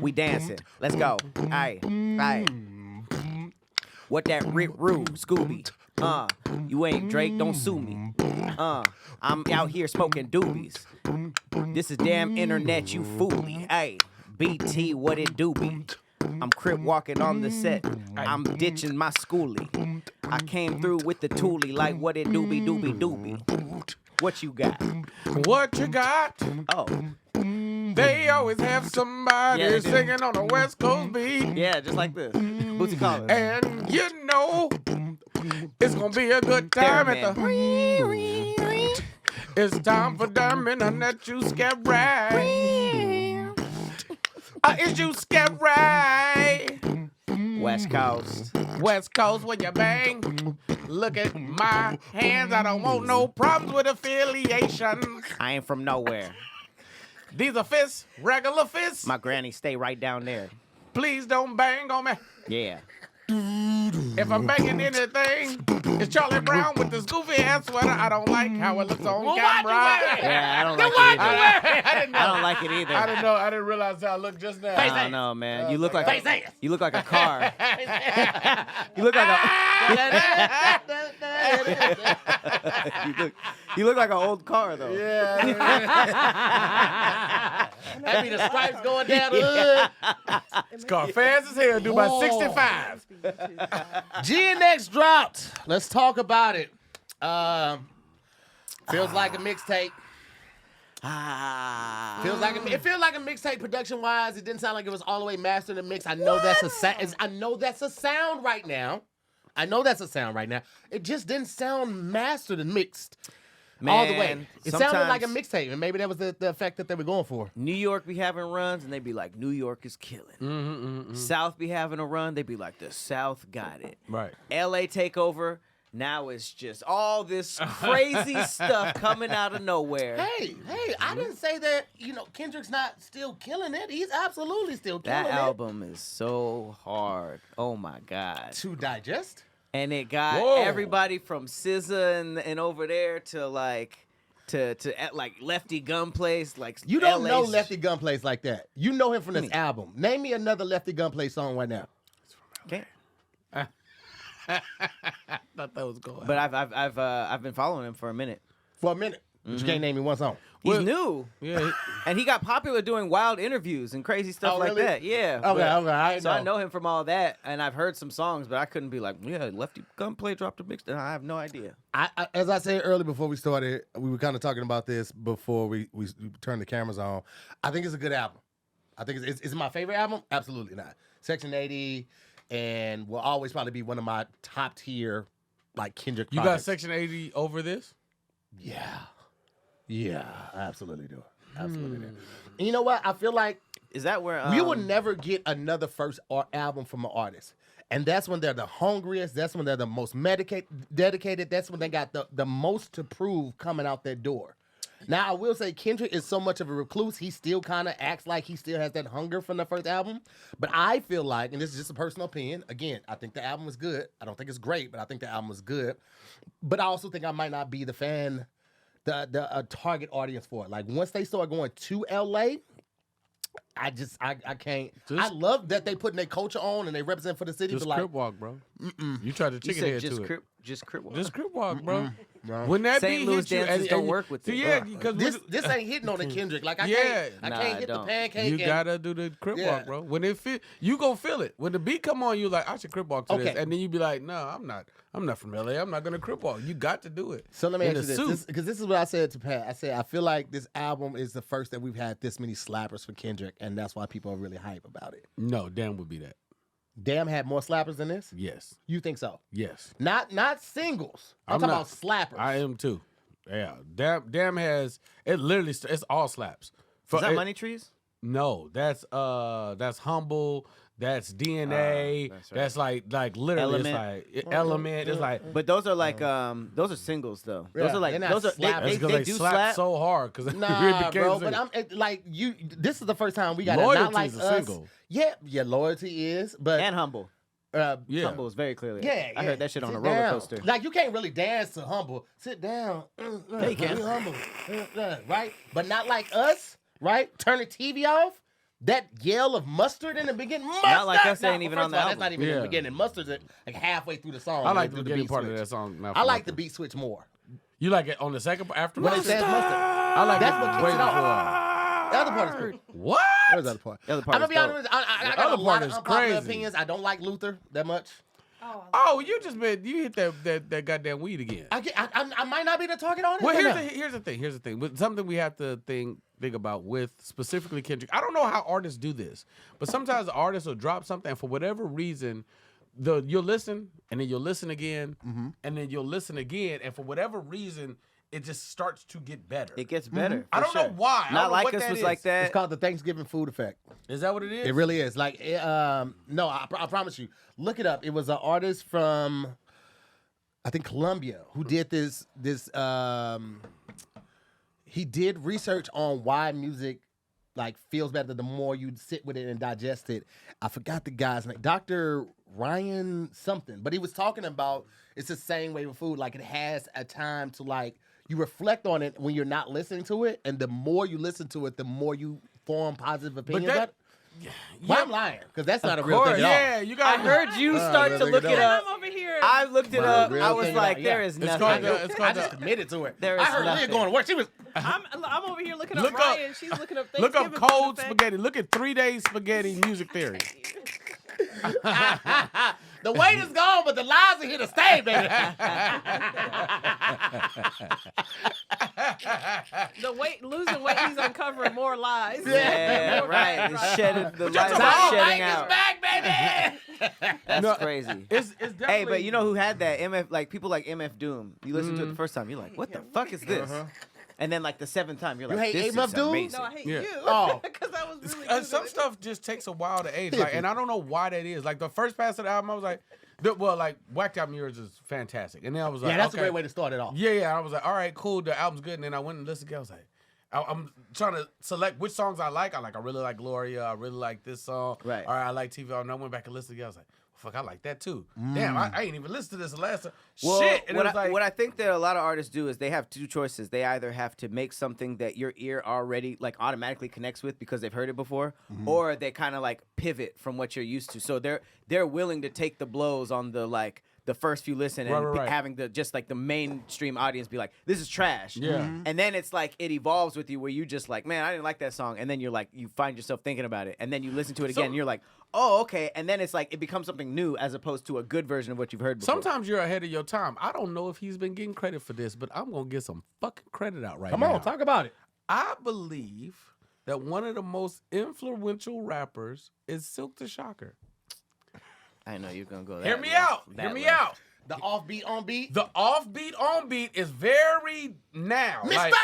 [SPEAKER 3] We dancing. Let's go. Aye. What that Rick Rue, Scooby? You ain't Drake, don't sue me. I'm out here smoking doobies. This is damn internet, you foolie. Ayy, BT, what it do be? I'm crip walking on the set. I'm ditching my schoolie. I came through with the toolie like what it doobie doobie doobie. What you got?
[SPEAKER 2] What you got?
[SPEAKER 3] Oh,
[SPEAKER 2] They always have somebody
[SPEAKER 3] Yeah, they do.
[SPEAKER 2] singing on a West Coast beat.
[SPEAKER 3] yeah, just like this. Bootsy Collins.
[SPEAKER 2] And you know, it's gonna be a good time at
[SPEAKER 3] Theremin.
[SPEAKER 2] the. It's time for Diamond and that you scared right. Is you scared right?
[SPEAKER 3] West Coast.
[SPEAKER 2] West Coast when you bang. Look at my hands. I don't want no problems with affiliations.
[SPEAKER 3] I ain't from nowhere.
[SPEAKER 2] These are fists, regular fists.
[SPEAKER 3] My granny stay right down there.
[SPEAKER 2] Please don't bang on me.
[SPEAKER 3] Yeah.
[SPEAKER 2] If I'm banging anything, it's Charlie Brown with this goofy ass sweater. I don't like how it looks on camera.
[SPEAKER 3] Yeah, I don't like it either.
[SPEAKER 2] I didn't know.
[SPEAKER 3] I don't like it either.
[SPEAKER 2] I didn't know. I didn't realize how I looked just now.
[SPEAKER 3] I don't know, man. You look like
[SPEAKER 1] Face
[SPEAKER 3] a,
[SPEAKER 1] ass.
[SPEAKER 3] you look like a car. You look like a you look like an old car though.
[SPEAKER 2] Yeah.
[SPEAKER 1] That be the stripes going down the hood.
[SPEAKER 2] This car fast as hell. Do about 65.
[SPEAKER 1] GNX dropped. Let's talk about it. Feels like a mixtape. Feels like it feels like a mixtape production wise. It didn't sound like it was all the way mastered and mixed. I know that's a sound right now. It just didn't sound mastered and mixed all the way.
[SPEAKER 3] Man,
[SPEAKER 1] It sounded like a
[SPEAKER 3] sometimes
[SPEAKER 1] mixtape, and maybe that was the effect that they were going for.
[SPEAKER 3] New York be having runs and they be like, New York is killing. South be having a run, they be like, the South got it.
[SPEAKER 2] Right.
[SPEAKER 3] LA take over. Now it's just all this crazy stuff coming out of nowhere.
[SPEAKER 1] Hey, I didn't say that, Kendrick's not still killing it. He's absolutely still killing
[SPEAKER 3] That
[SPEAKER 1] it.
[SPEAKER 3] album is so hard. Oh my God.
[SPEAKER 1] To digest?
[SPEAKER 3] And it got
[SPEAKER 2] Whoa.
[SPEAKER 3] everybody from SZA and over there to Lefty Gunplace, like
[SPEAKER 1] You don't know
[SPEAKER 3] LA's
[SPEAKER 1] Lefty Gunplace like that. You know him from this album. Name me another Lefty Gunplace song right now.
[SPEAKER 3] Okay.
[SPEAKER 2] Thought that was going.
[SPEAKER 3] But I've been following him for a minute.
[SPEAKER 1] For a minute. But you can't name me one song.
[SPEAKER 3] He's
[SPEAKER 2] Well,
[SPEAKER 3] new.
[SPEAKER 2] Yeah.
[SPEAKER 3] And he got popular doing wild interviews and crazy stuff
[SPEAKER 1] Oh,
[SPEAKER 3] like
[SPEAKER 1] really?
[SPEAKER 3] that. Yeah.
[SPEAKER 1] Okay.
[SPEAKER 3] So I know him from all that, and I've heard some songs, but I couldn't be like, yeah, Lefty Gunplay dropped a mix. I have no idea.
[SPEAKER 1] I as I said earlier before we started, we were kind of talking about this before we turned the cameras on. I think it's a good album. I think it's my favorite album. Absolutely not. Section 80 and will always probably be one of my top tier like Kendrick.
[SPEAKER 2] You got
[SPEAKER 1] projects.
[SPEAKER 2] Section 80 over this?
[SPEAKER 1] Yeah, I absolutely do. Absolutely do. And you know what? I feel like
[SPEAKER 3] Is that where
[SPEAKER 1] we will never get another first album from an artist. And that's when they're the hungriest. That's when they're the most dedicated. That's when they got the most to prove coming out that door. Now, I will say Kendrick is so much of a recluse. He still kind of acts like he still has that hunger from the first album. But I feel like, and this is just a personal opinion, again, I think the album is good. I don't think it's great, but I think the album is good. But I also think I might not be the fan, the target audience for it. Like, once they start going to L.A., I can't. I love that they putting their culture on and they represent for the city.
[SPEAKER 2] Just
[SPEAKER 1] but like,
[SPEAKER 2] crip walk, bro. You tried to
[SPEAKER 3] You
[SPEAKER 2] chicken
[SPEAKER 3] said
[SPEAKER 2] head
[SPEAKER 3] just
[SPEAKER 2] to it.
[SPEAKER 3] crip walk.
[SPEAKER 2] Just crip walk, bro.
[SPEAKER 1] bro.
[SPEAKER 2] Wouldn't that
[SPEAKER 3] St.
[SPEAKER 2] be
[SPEAKER 3] Louis
[SPEAKER 2] hit you?
[SPEAKER 3] dances don't work with it.
[SPEAKER 2] Yeah,
[SPEAKER 3] Ugh.
[SPEAKER 2] because
[SPEAKER 1] this ain't hitting on the Kendrick. Like I
[SPEAKER 2] Yeah.
[SPEAKER 1] can't hit the
[SPEAKER 3] don't.
[SPEAKER 1] pancake.
[SPEAKER 2] you
[SPEAKER 1] and-
[SPEAKER 2] gotta do the crip
[SPEAKER 1] Yeah.
[SPEAKER 2] walk, bro. When it fit, you gonna feel it. When the beat come on, you like, I should crip walk to this,
[SPEAKER 1] Okay.
[SPEAKER 2] and then you be like, no, I'm not from LA. I'm not gonna crip walk. You got to do it.
[SPEAKER 1] So let me
[SPEAKER 2] In
[SPEAKER 1] ask you
[SPEAKER 2] a
[SPEAKER 1] this,
[SPEAKER 2] suit.
[SPEAKER 1] because this is what I said to Pat. I said I feel like this album is the first that we've had this many slappers for Kendrick, and that's why people are really hype about it.
[SPEAKER 2] No, damn would be that.
[SPEAKER 1] Damn had more slappers than this.
[SPEAKER 2] Yes,
[SPEAKER 1] You think so?
[SPEAKER 2] yes.
[SPEAKER 1] Not singles. I'm
[SPEAKER 2] I'm
[SPEAKER 1] talking
[SPEAKER 2] not-
[SPEAKER 1] about slappers.
[SPEAKER 2] I am too. Yeah, damn has it. Literally, it's all slaps.
[SPEAKER 3] Is that
[SPEAKER 2] it-
[SPEAKER 3] Money Trees?
[SPEAKER 2] No, that's humble. That's DNA.
[SPEAKER 3] that's right.
[SPEAKER 2] That's like literally,
[SPEAKER 3] Element.
[SPEAKER 2] it's like element. It's like
[SPEAKER 3] But those are like those are singles though. Those
[SPEAKER 1] Yeah,
[SPEAKER 3] are like
[SPEAKER 1] they're not
[SPEAKER 3] those are
[SPEAKER 1] slappers.
[SPEAKER 3] they,
[SPEAKER 2] because
[SPEAKER 3] they
[SPEAKER 2] they
[SPEAKER 3] do
[SPEAKER 2] slap
[SPEAKER 3] slap.
[SPEAKER 2] so hard. Because
[SPEAKER 1] Nah, bro, but I'm like you. This is the first time we got it.
[SPEAKER 2] Loyalty
[SPEAKER 1] Not like
[SPEAKER 2] is a
[SPEAKER 1] us.
[SPEAKER 2] single.
[SPEAKER 1] Yeah, loyalty is, but
[SPEAKER 3] And Humble.
[SPEAKER 2] Yeah.
[SPEAKER 3] Humble is very clearly.
[SPEAKER 1] Yeah,
[SPEAKER 3] I heard that shit on
[SPEAKER 1] Sit
[SPEAKER 3] a roller
[SPEAKER 1] down.
[SPEAKER 3] coaster.
[SPEAKER 1] Like you can't really dance to Humble. Sit down.
[SPEAKER 3] Yeah, you can.
[SPEAKER 1] Humble. Right? But not like us, right? Turn the TV off. That yell of mustard in the beginning. Mustard!
[SPEAKER 3] Not like us ain't
[SPEAKER 1] Nah,
[SPEAKER 3] even
[SPEAKER 1] first
[SPEAKER 3] on the
[SPEAKER 1] of all,
[SPEAKER 3] album.
[SPEAKER 1] That's not even in
[SPEAKER 2] Yeah.
[SPEAKER 1] the beginning. Mustard's like halfway through the song.
[SPEAKER 2] I like
[SPEAKER 1] when
[SPEAKER 2] the
[SPEAKER 1] they do
[SPEAKER 2] beginning
[SPEAKER 1] beat
[SPEAKER 2] part of
[SPEAKER 1] switch.
[SPEAKER 2] that song. Now
[SPEAKER 1] I like the beat switch more.
[SPEAKER 2] You like it on the second after
[SPEAKER 1] When it
[SPEAKER 2] Mustard?
[SPEAKER 1] says mustard.
[SPEAKER 2] I like
[SPEAKER 1] That's
[SPEAKER 2] it
[SPEAKER 1] what
[SPEAKER 2] way
[SPEAKER 1] kicks it
[SPEAKER 2] before.
[SPEAKER 1] off. The other part is cool.
[SPEAKER 2] What?
[SPEAKER 1] Where's the other part?
[SPEAKER 3] The other part
[SPEAKER 1] I'm gonna
[SPEAKER 3] is
[SPEAKER 1] be
[SPEAKER 3] dope.
[SPEAKER 1] honest. I got a
[SPEAKER 2] other
[SPEAKER 1] lot
[SPEAKER 2] part
[SPEAKER 1] of
[SPEAKER 2] is
[SPEAKER 1] unpopular
[SPEAKER 2] crazy.
[SPEAKER 1] opinions. I don't like Luther that much.
[SPEAKER 2] Oh, you hit that goddamn weed again.
[SPEAKER 1] I might not be the target audience.
[SPEAKER 2] Well,
[SPEAKER 1] right now.
[SPEAKER 2] here's the thing. But something we have to think about with specifically Kendrick. I don't know how artists do this, but sometimes artists will drop something and for whatever reason, you'll listen and then you'll listen again and then you'll listen again, and for whatever reason, it just starts to get better.
[SPEAKER 3] It gets better.
[SPEAKER 2] I don't know why. I
[SPEAKER 3] Not
[SPEAKER 2] don't know
[SPEAKER 3] Like
[SPEAKER 2] what
[SPEAKER 3] Us
[SPEAKER 2] that
[SPEAKER 3] was
[SPEAKER 2] is.
[SPEAKER 3] like that.
[SPEAKER 1] It's called the Thanksgiving food effect.
[SPEAKER 2] Is that what it is?
[SPEAKER 1] It really is. Like, no, I promise you. Look it up. It was an artist from, I think, Colombia who did this. He did research on why music like feels better the more you sit with it and digest it. I forgot the guy's name, Dr. Ryan something, but he was talking about it's the same way with food. Like, it has a time to like you reflect on it when you're not listening to it, and the more you listen to it, the more you form positive opinions about it. Well, I'm lying because that's not a real thing at all.
[SPEAKER 2] Yeah, you got.
[SPEAKER 3] I heard you start to
[SPEAKER 1] really
[SPEAKER 3] look
[SPEAKER 1] don't.
[SPEAKER 3] it up.
[SPEAKER 4] I'm over here.
[SPEAKER 3] I looked it
[SPEAKER 1] Well,
[SPEAKER 3] up.
[SPEAKER 1] real
[SPEAKER 3] I was
[SPEAKER 1] thing
[SPEAKER 3] like,
[SPEAKER 1] about-
[SPEAKER 3] there
[SPEAKER 1] yeah.
[SPEAKER 3] is
[SPEAKER 2] It's
[SPEAKER 3] nothing.
[SPEAKER 2] called
[SPEAKER 1] I just committed to it.
[SPEAKER 3] There
[SPEAKER 1] I
[SPEAKER 3] is
[SPEAKER 1] heard Leah
[SPEAKER 3] nothing.
[SPEAKER 1] going to work. She was.
[SPEAKER 4] I'm over here looking up
[SPEAKER 2] Look up-
[SPEAKER 4] Ryan. She's looking up
[SPEAKER 2] Look up
[SPEAKER 4] Thanksgiving
[SPEAKER 2] cold
[SPEAKER 4] food effect.
[SPEAKER 2] spaghetti. Look at 3 days spaghetti music theory.
[SPEAKER 1] The weight is gone, but the lies are here to stay, baby.
[SPEAKER 4] Losing weight, he's uncovering more lies.
[SPEAKER 3] Yeah, right. The shedding, the lights
[SPEAKER 2] talking
[SPEAKER 3] are
[SPEAKER 2] about?
[SPEAKER 3] shedding
[SPEAKER 1] Mike is
[SPEAKER 3] out.
[SPEAKER 1] back, baby.
[SPEAKER 3] That's
[SPEAKER 2] No,
[SPEAKER 3] crazy.
[SPEAKER 2] It's definitely.
[SPEAKER 3] Hey, but you know who had that? MF, like people like MF Doom. You listen to it the first time, you're like, what the fuck is this? And then like the seventh time, you're
[SPEAKER 1] You
[SPEAKER 3] like,
[SPEAKER 1] hate
[SPEAKER 3] this
[SPEAKER 1] MF
[SPEAKER 3] is
[SPEAKER 1] Doom?
[SPEAKER 3] amazing.
[SPEAKER 4] No, I hate
[SPEAKER 2] Yeah.
[SPEAKER 4] you.
[SPEAKER 1] Oh.
[SPEAKER 4] Because I was really good
[SPEAKER 2] some
[SPEAKER 4] at it.
[SPEAKER 2] stuff just takes a while to age, like, and I don't know why that is. Like the first pass of the album, I was like, like Whacked Out Mirrors is fantastic, and then I was like,
[SPEAKER 1] Yeah, that's
[SPEAKER 2] okay.
[SPEAKER 1] a great way to start it off.
[SPEAKER 2] Yeah, I was like, all right, cool, the album's good, and then I went and listened again. I was like, I'm trying to select which songs I like. I really like Gloria. I really like this song.
[SPEAKER 3] Right.
[SPEAKER 2] All right, I like TV. And I went back and listened again. I was like, fuck, I like that too. Damn, I ain't even listened to this the last time.
[SPEAKER 3] Well,
[SPEAKER 2] Shit. And it was like,
[SPEAKER 3] what I think that a lot of artists do is they have two choices. They either have to make something that your ear already like automatically connects with because they've heard it before, or they kind of like pivot from what you're used to. So they're willing to take the blows on the like the first few listen and
[SPEAKER 2] Right.
[SPEAKER 3] having the just like the mainstream audience be like, this is trash.
[SPEAKER 2] Yeah.
[SPEAKER 3] And then it's like it evolves with you where you just like, man, I didn't like that song. And then you're like, you find yourself thinking about it. And then you listen to it again and you're like, oh, okay. And then it's like it becomes something new as opposed to a good version of what you've heard before.
[SPEAKER 2] sometimes you're ahead of your time. I don't know if he's been getting credit for this, but I'm going to get some fucking credit out right
[SPEAKER 1] Come
[SPEAKER 2] now.
[SPEAKER 1] on, talk about it.
[SPEAKER 2] I believe that one of the most influential rappers is Silk the Shocker.
[SPEAKER 3] I know you're gonna go that
[SPEAKER 2] Hear me
[SPEAKER 3] left,
[SPEAKER 2] out.
[SPEAKER 3] that
[SPEAKER 2] Hear me
[SPEAKER 3] left.
[SPEAKER 2] out.
[SPEAKER 1] The offbeat on beat.
[SPEAKER 2] The offbeat on beat is very now.
[SPEAKER 1] Mr.
[SPEAKER 2] Like,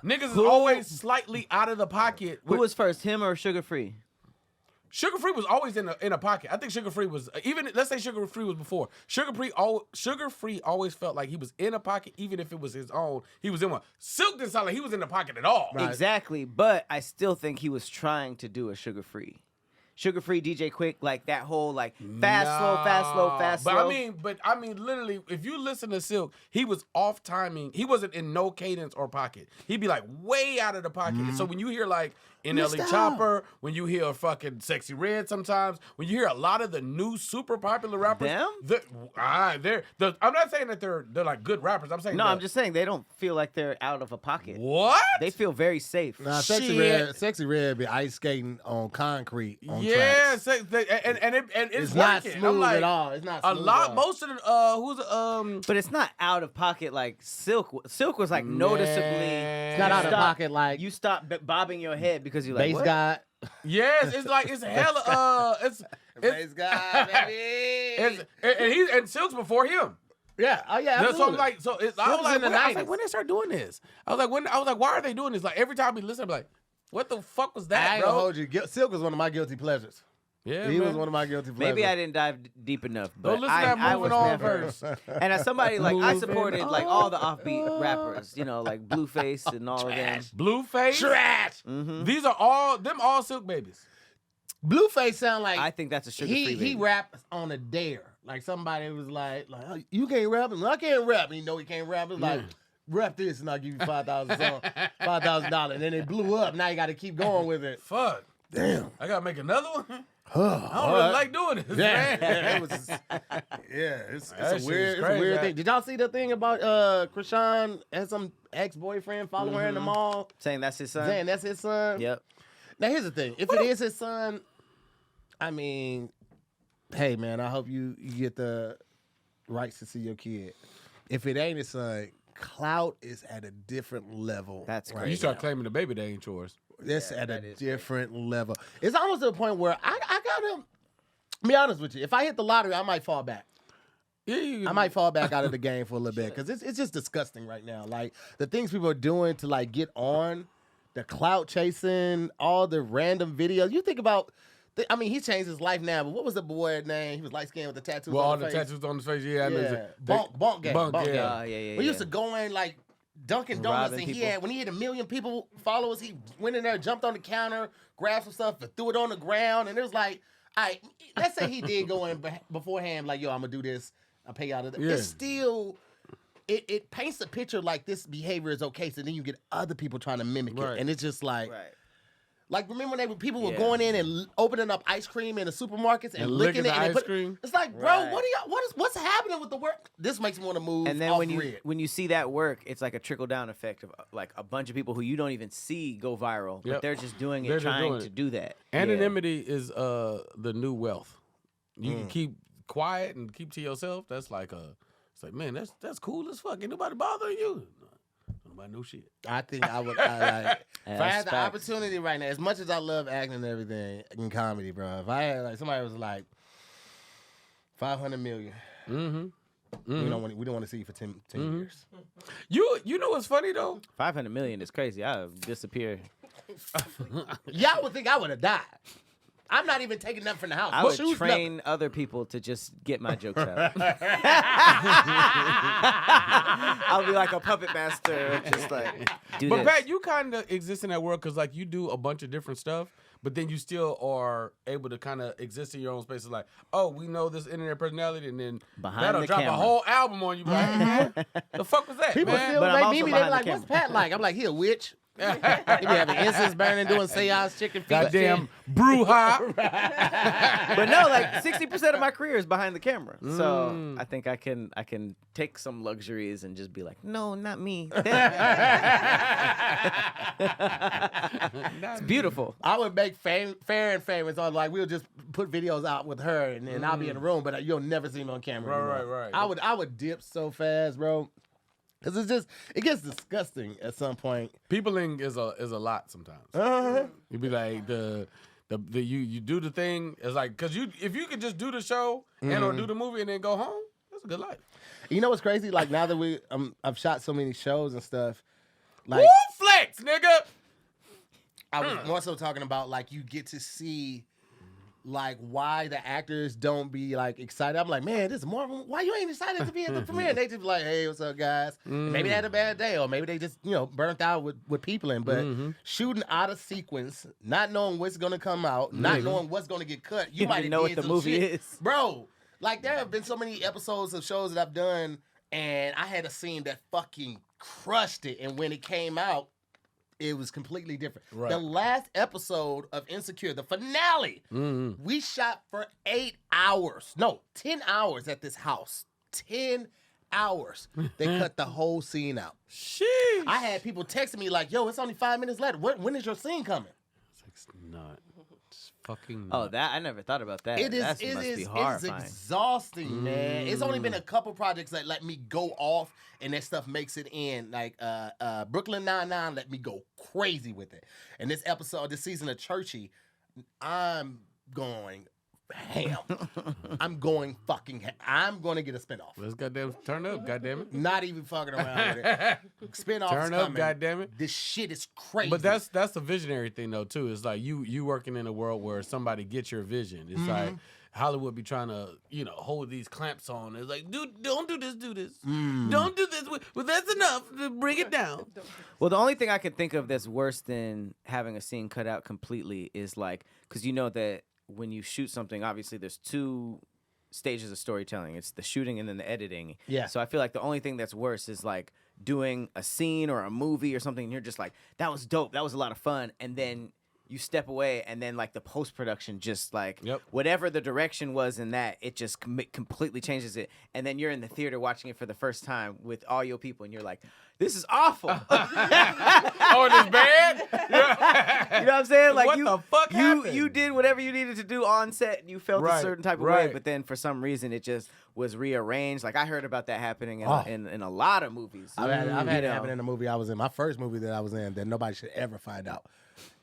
[SPEAKER 2] niggas is
[SPEAKER 3] Who-
[SPEAKER 2] always slightly out of the pocket.
[SPEAKER 3] Who was first, him or Sugar Free?
[SPEAKER 2] Sugar Free was always in a pocket. I think Sugar Free was even. Let's say Sugar Free was before. Sugar Free always felt like he was in a pocket, even if it was his own. He was in one. Silk didn't sound like he was in the pocket at all.
[SPEAKER 1] Right.
[SPEAKER 3] Exactly, but I still think he was trying to do a Sugar Free. Sugar Free, DJ Quick, like that whole like fast, slow, fast, slow, fast,
[SPEAKER 2] But
[SPEAKER 3] slow.
[SPEAKER 2] I mean, literally, if you listen to Silk, he was off timing. He wasn't in no cadence or pocket. He'd be like way out of the pocket. And so when you hear like NLE
[SPEAKER 1] Mr.
[SPEAKER 2] Chopper, when you hear fucking Sexy Red, sometimes when you hear a lot of the new super popular rappers,
[SPEAKER 3] Them?
[SPEAKER 2] I'm not saying that they're like good rappers. I'm saying
[SPEAKER 3] No, I'm just saying they don't feel like they're out of a pocket.
[SPEAKER 2] what
[SPEAKER 3] They feel very safe.
[SPEAKER 1] Nah,
[SPEAKER 2] Shit.
[SPEAKER 1] Sexy Red be ice skating on concrete on
[SPEAKER 2] yeah,
[SPEAKER 1] tracks.
[SPEAKER 2] and it's
[SPEAKER 1] It's not
[SPEAKER 2] working.
[SPEAKER 1] smooth
[SPEAKER 2] I'm like,
[SPEAKER 1] at all. It's not
[SPEAKER 2] a
[SPEAKER 1] smooth
[SPEAKER 2] lot.
[SPEAKER 1] at all.
[SPEAKER 2] Most of the
[SPEAKER 3] But it's not out of pocket like Silk. Silk was like noticeably.
[SPEAKER 2] Man.
[SPEAKER 1] It's not out of
[SPEAKER 3] Stop.
[SPEAKER 1] pocket like
[SPEAKER 3] You stop bobbing your head because you're like,
[SPEAKER 1] bass
[SPEAKER 3] what?
[SPEAKER 1] guy.
[SPEAKER 2] Yes, it's like it's hella it's
[SPEAKER 1] Bass guy, baby.
[SPEAKER 2] and Silk's before him.
[SPEAKER 1] Yeah, oh yeah,
[SPEAKER 2] That's what I'm
[SPEAKER 1] absolutely.
[SPEAKER 2] like. So I
[SPEAKER 1] Silk
[SPEAKER 2] was like,
[SPEAKER 1] in the
[SPEAKER 2] when, I was like,
[SPEAKER 1] 90s.
[SPEAKER 2] when they start doing this? I was like, why are they doing this? Like every time we listen, I'm like, what the fuck was
[SPEAKER 1] I
[SPEAKER 2] that,
[SPEAKER 1] ain't gonna
[SPEAKER 2] bro?
[SPEAKER 1] hold you. Silk was one of my guilty pleasures.
[SPEAKER 2] Yeah,
[SPEAKER 1] He
[SPEAKER 2] man.
[SPEAKER 1] was one of my guilty pleasures.
[SPEAKER 3] Maybe I didn't dive deep enough. But
[SPEAKER 2] Don't listen to that
[SPEAKER 3] I
[SPEAKER 2] Moving
[SPEAKER 3] was
[SPEAKER 2] On
[SPEAKER 3] never,
[SPEAKER 2] verse.
[SPEAKER 3] And as somebody like I
[SPEAKER 2] Moving
[SPEAKER 3] supported like all the offbeat rappers, you know, like Blueface and all of them.
[SPEAKER 2] Blueface.
[SPEAKER 1] Trash.
[SPEAKER 3] Mm-hmm.
[SPEAKER 2] These are all Silk babies.
[SPEAKER 1] Blueface sound like
[SPEAKER 3] I think that's a Sugar Free
[SPEAKER 1] he
[SPEAKER 3] baby.
[SPEAKER 1] raps on a dare. Like somebody was like oh, you can't rap, and I can't rap. And you know he can't rap. It's like rap this, and I'll give you $5,000, and then it blew up. Now you got to keep going with it.
[SPEAKER 2] Fuck.
[SPEAKER 1] Damn.
[SPEAKER 2] I gotta make another one. I don't really like doing this, man.
[SPEAKER 1] It's
[SPEAKER 2] That
[SPEAKER 1] a
[SPEAKER 2] shit
[SPEAKER 1] weird,
[SPEAKER 2] is crazy.
[SPEAKER 1] thing. Did y'all see the thing about Krishan had some ex-boyfriend following her in the mall?
[SPEAKER 3] Saying that's his son.
[SPEAKER 1] Saying that's his son.
[SPEAKER 3] Yep.
[SPEAKER 1] Now here's the thing: if it is his son, I mean, hey man, I hope you get the rights to see your kid. If it ain't his son, clout is at a different level.
[SPEAKER 3] That's
[SPEAKER 1] right
[SPEAKER 3] crazy.
[SPEAKER 2] You start claiming the baby, they ain't yours.
[SPEAKER 1] It's
[SPEAKER 3] Yeah,
[SPEAKER 1] at a
[SPEAKER 3] that is
[SPEAKER 1] different level. It's almost to the point where I gotta be honest with you. If I hit the lottery, I might fall back.
[SPEAKER 2] Yeah,
[SPEAKER 1] I might fall back out of the game for a little bit because it's just disgusting right now. Like the things people are doing to like get on, the clout chasing, all the random videos. You think about, I mean, he changed his life now. But what was the boy's name? He was light skinned with the tattoos.
[SPEAKER 2] Well,
[SPEAKER 1] on
[SPEAKER 2] all
[SPEAKER 1] the
[SPEAKER 2] the
[SPEAKER 1] face.
[SPEAKER 2] tattoos on his face, yeah. I know.
[SPEAKER 1] Bunk game.
[SPEAKER 2] Bunk,
[SPEAKER 1] Bunk
[SPEAKER 2] yeah.
[SPEAKER 1] game.
[SPEAKER 3] Yeah.
[SPEAKER 1] We used to go in like Dunkin' Donuts,
[SPEAKER 3] Robbing
[SPEAKER 1] and
[SPEAKER 3] people.
[SPEAKER 1] when he had 1 million people followers, he went in there, jumped on the counter, grabbed some stuff, and threw it on the ground. And it was like, all right, let's say he did go in beforehand, like, yo, I'm gonna do this. I'll pay you out of that.
[SPEAKER 2] Yeah.
[SPEAKER 1] It's still, it paints a picture like this behavior is okay. So then you get other people trying to mimic
[SPEAKER 2] Right.
[SPEAKER 1] it, and it's just like.
[SPEAKER 3] Right.
[SPEAKER 1] Like, remember when people were
[SPEAKER 3] Yeah.
[SPEAKER 1] going in and opening up ice cream in the supermarkets and licking it?
[SPEAKER 2] the
[SPEAKER 1] And
[SPEAKER 2] ice
[SPEAKER 1] they
[SPEAKER 2] cream?
[SPEAKER 1] It's like, bro,
[SPEAKER 3] Right.
[SPEAKER 1] what's happening with the work? This makes me want to move
[SPEAKER 3] And then
[SPEAKER 1] off
[SPEAKER 3] when
[SPEAKER 1] grid.
[SPEAKER 3] you see that work, it's like a trickle down effect of like a bunch of people who you don't even see go viral,
[SPEAKER 2] Yep.
[SPEAKER 3] but they're just doing
[SPEAKER 2] They're
[SPEAKER 3] it,
[SPEAKER 2] just
[SPEAKER 3] trying
[SPEAKER 2] doing
[SPEAKER 3] to
[SPEAKER 2] it.
[SPEAKER 3] do that.
[SPEAKER 2] Anonymity is the new wealth. You can keep quiet and keep to yourself. That's like it's like, man, that's cool as fuck. Ain't nobody bothering you. Nobody know shit.
[SPEAKER 1] I think I would. if I had the
[SPEAKER 3] facts.
[SPEAKER 1] opportunity right now, as much as I love acting and everything in comedy, bro. If I had like somebody was like 500 million, we don't want to see you for 10 years.
[SPEAKER 2] You know what's funny though?
[SPEAKER 3] 500 million is crazy. I'll disappear.
[SPEAKER 1] Y'all would think I would have died. I'm not even taking nothing from the house.
[SPEAKER 3] I would
[SPEAKER 1] Shoes,
[SPEAKER 3] train other people to just get my jokes out. I'll be like a puppet master, just like do
[SPEAKER 2] But
[SPEAKER 3] this.
[SPEAKER 2] Pat, you kind of exist in that world because like you do a bunch of different stuff, but then you still are able to kind of exist in your own space. It's like, oh, we know this internet personality, and then
[SPEAKER 3] Behind
[SPEAKER 2] that'll
[SPEAKER 3] the
[SPEAKER 2] drop
[SPEAKER 3] camera.
[SPEAKER 2] a whole album on you. Like, the fuck was that,
[SPEAKER 1] People
[SPEAKER 2] man?
[SPEAKER 1] still
[SPEAKER 3] But I'm
[SPEAKER 1] make
[SPEAKER 3] also
[SPEAKER 1] me be
[SPEAKER 3] behind
[SPEAKER 1] like,
[SPEAKER 3] the
[SPEAKER 1] what's
[SPEAKER 3] camera.
[SPEAKER 1] Pat like? I'm like, he a witch. He be having incense burning, doing seance, chicken feet.
[SPEAKER 2] Goddamn brouhaha.
[SPEAKER 3] But no, like 60% of my career is behind the camera. So I think I can take some luxuries and just be like, no, not me. It's beautiful.
[SPEAKER 1] I would make Fair and Famous on like we'll just put videos out with her and then I'll be in the room, but you'll never see me on camera.
[SPEAKER 2] Right,
[SPEAKER 1] anymore.
[SPEAKER 2] right.
[SPEAKER 1] I would dip so fast, bro, because it gets disgusting at some point.
[SPEAKER 2] Peopling is a lot sometimes. You be like you do the thing. It's like because if you could just do the show and or do the movie and then go home, that's a good life.
[SPEAKER 1] You know what's crazy? Like now that I've shot so many shows and stuff. Like
[SPEAKER 2] Woo flex, nigga.
[SPEAKER 1] I was more so talking about like you get to see like why the actors don't be like excited. I'm like, man, this is Marvel. Why you ain't excited to be at the premiere? They just be like, hey, what's up, guys? Maybe they had a bad day, or maybe they just burnt out with people in. But shooting out of sequence, not knowing what's gonna come out, not knowing what's gonna get cut, you
[SPEAKER 3] You
[SPEAKER 1] might
[SPEAKER 3] don't know what the movie is.
[SPEAKER 1] bro. Like there have been so many episodes of shows that I've done, and I had a scene that fucking crushed it, and when it came out, it was completely different.
[SPEAKER 2] Right.
[SPEAKER 1] The last episode of Insecure, the finale, we shot for 8 hours. No, 10 hours at this house. 10 hours. They cut the whole scene out.
[SPEAKER 2] Sheesh.
[SPEAKER 1] I had people texting me like, yo, it's only 5 minutes left. When is your scene coming?
[SPEAKER 2] It's not. It's fucking.
[SPEAKER 3] Oh,
[SPEAKER 2] not.
[SPEAKER 3] that I never thought about that.
[SPEAKER 1] It is,
[SPEAKER 3] That
[SPEAKER 1] it
[SPEAKER 3] must be
[SPEAKER 1] is, it's
[SPEAKER 3] horrifying.
[SPEAKER 1] exhausting, man. It's only been a couple projects that let me go off and that stuff makes it in. Like Brooklyn Nine-Nine let me go crazy with it. And this season of Churchy, I'm going ham. I'm going fucking ham. I'm going to get a spinoff.
[SPEAKER 2] Let's goddamn turn up, goddamn it.
[SPEAKER 1] Not even fucking around with it. Spinoff's
[SPEAKER 2] Turn up,
[SPEAKER 1] coming.
[SPEAKER 2] goddamn it.
[SPEAKER 1] This shit is crazy.
[SPEAKER 2] But that's the visionary thing though too. It's like you working in a world where somebody gets your vision. It's like Hollywood be trying to hold these clamps on. It's like, dude, don't do this, do this. Don't do this. Well, that's enough. Bring it down.
[SPEAKER 3] Well, the only thing I can think of that's worse than having a scene cut out completely is like, because you know that when you shoot something, obviously there's 2 stages of storytelling. It's the shooting and then the editing.
[SPEAKER 1] Yeah.
[SPEAKER 3] So I feel like the only thing that's worse is like doing a scene or a movie or something, and you're just like, that was dope. That was a lot of fun. And then you step away, and then like the post production just like
[SPEAKER 2] Yep.
[SPEAKER 3] whatever the direction was in that, it just completely changes it. And then you're in the theater watching it for the first time with all your people, and you're like, "This is awful."
[SPEAKER 2] Oh, it is bad.
[SPEAKER 3] You know what I'm saying? Like
[SPEAKER 2] What the fuck happened?
[SPEAKER 3] you did whatever you needed to do on set, and you felt a
[SPEAKER 2] Right,
[SPEAKER 3] certain type of way,
[SPEAKER 2] right.
[SPEAKER 3] but then for some reason it just was rearranged. Like I heard about that happening in,
[SPEAKER 1] Oh.
[SPEAKER 3] in a lot of movies.
[SPEAKER 1] I've had it
[SPEAKER 3] You
[SPEAKER 1] happen
[SPEAKER 3] know.
[SPEAKER 1] in a movie I was in. My first movie that I was in that nobody should ever find out.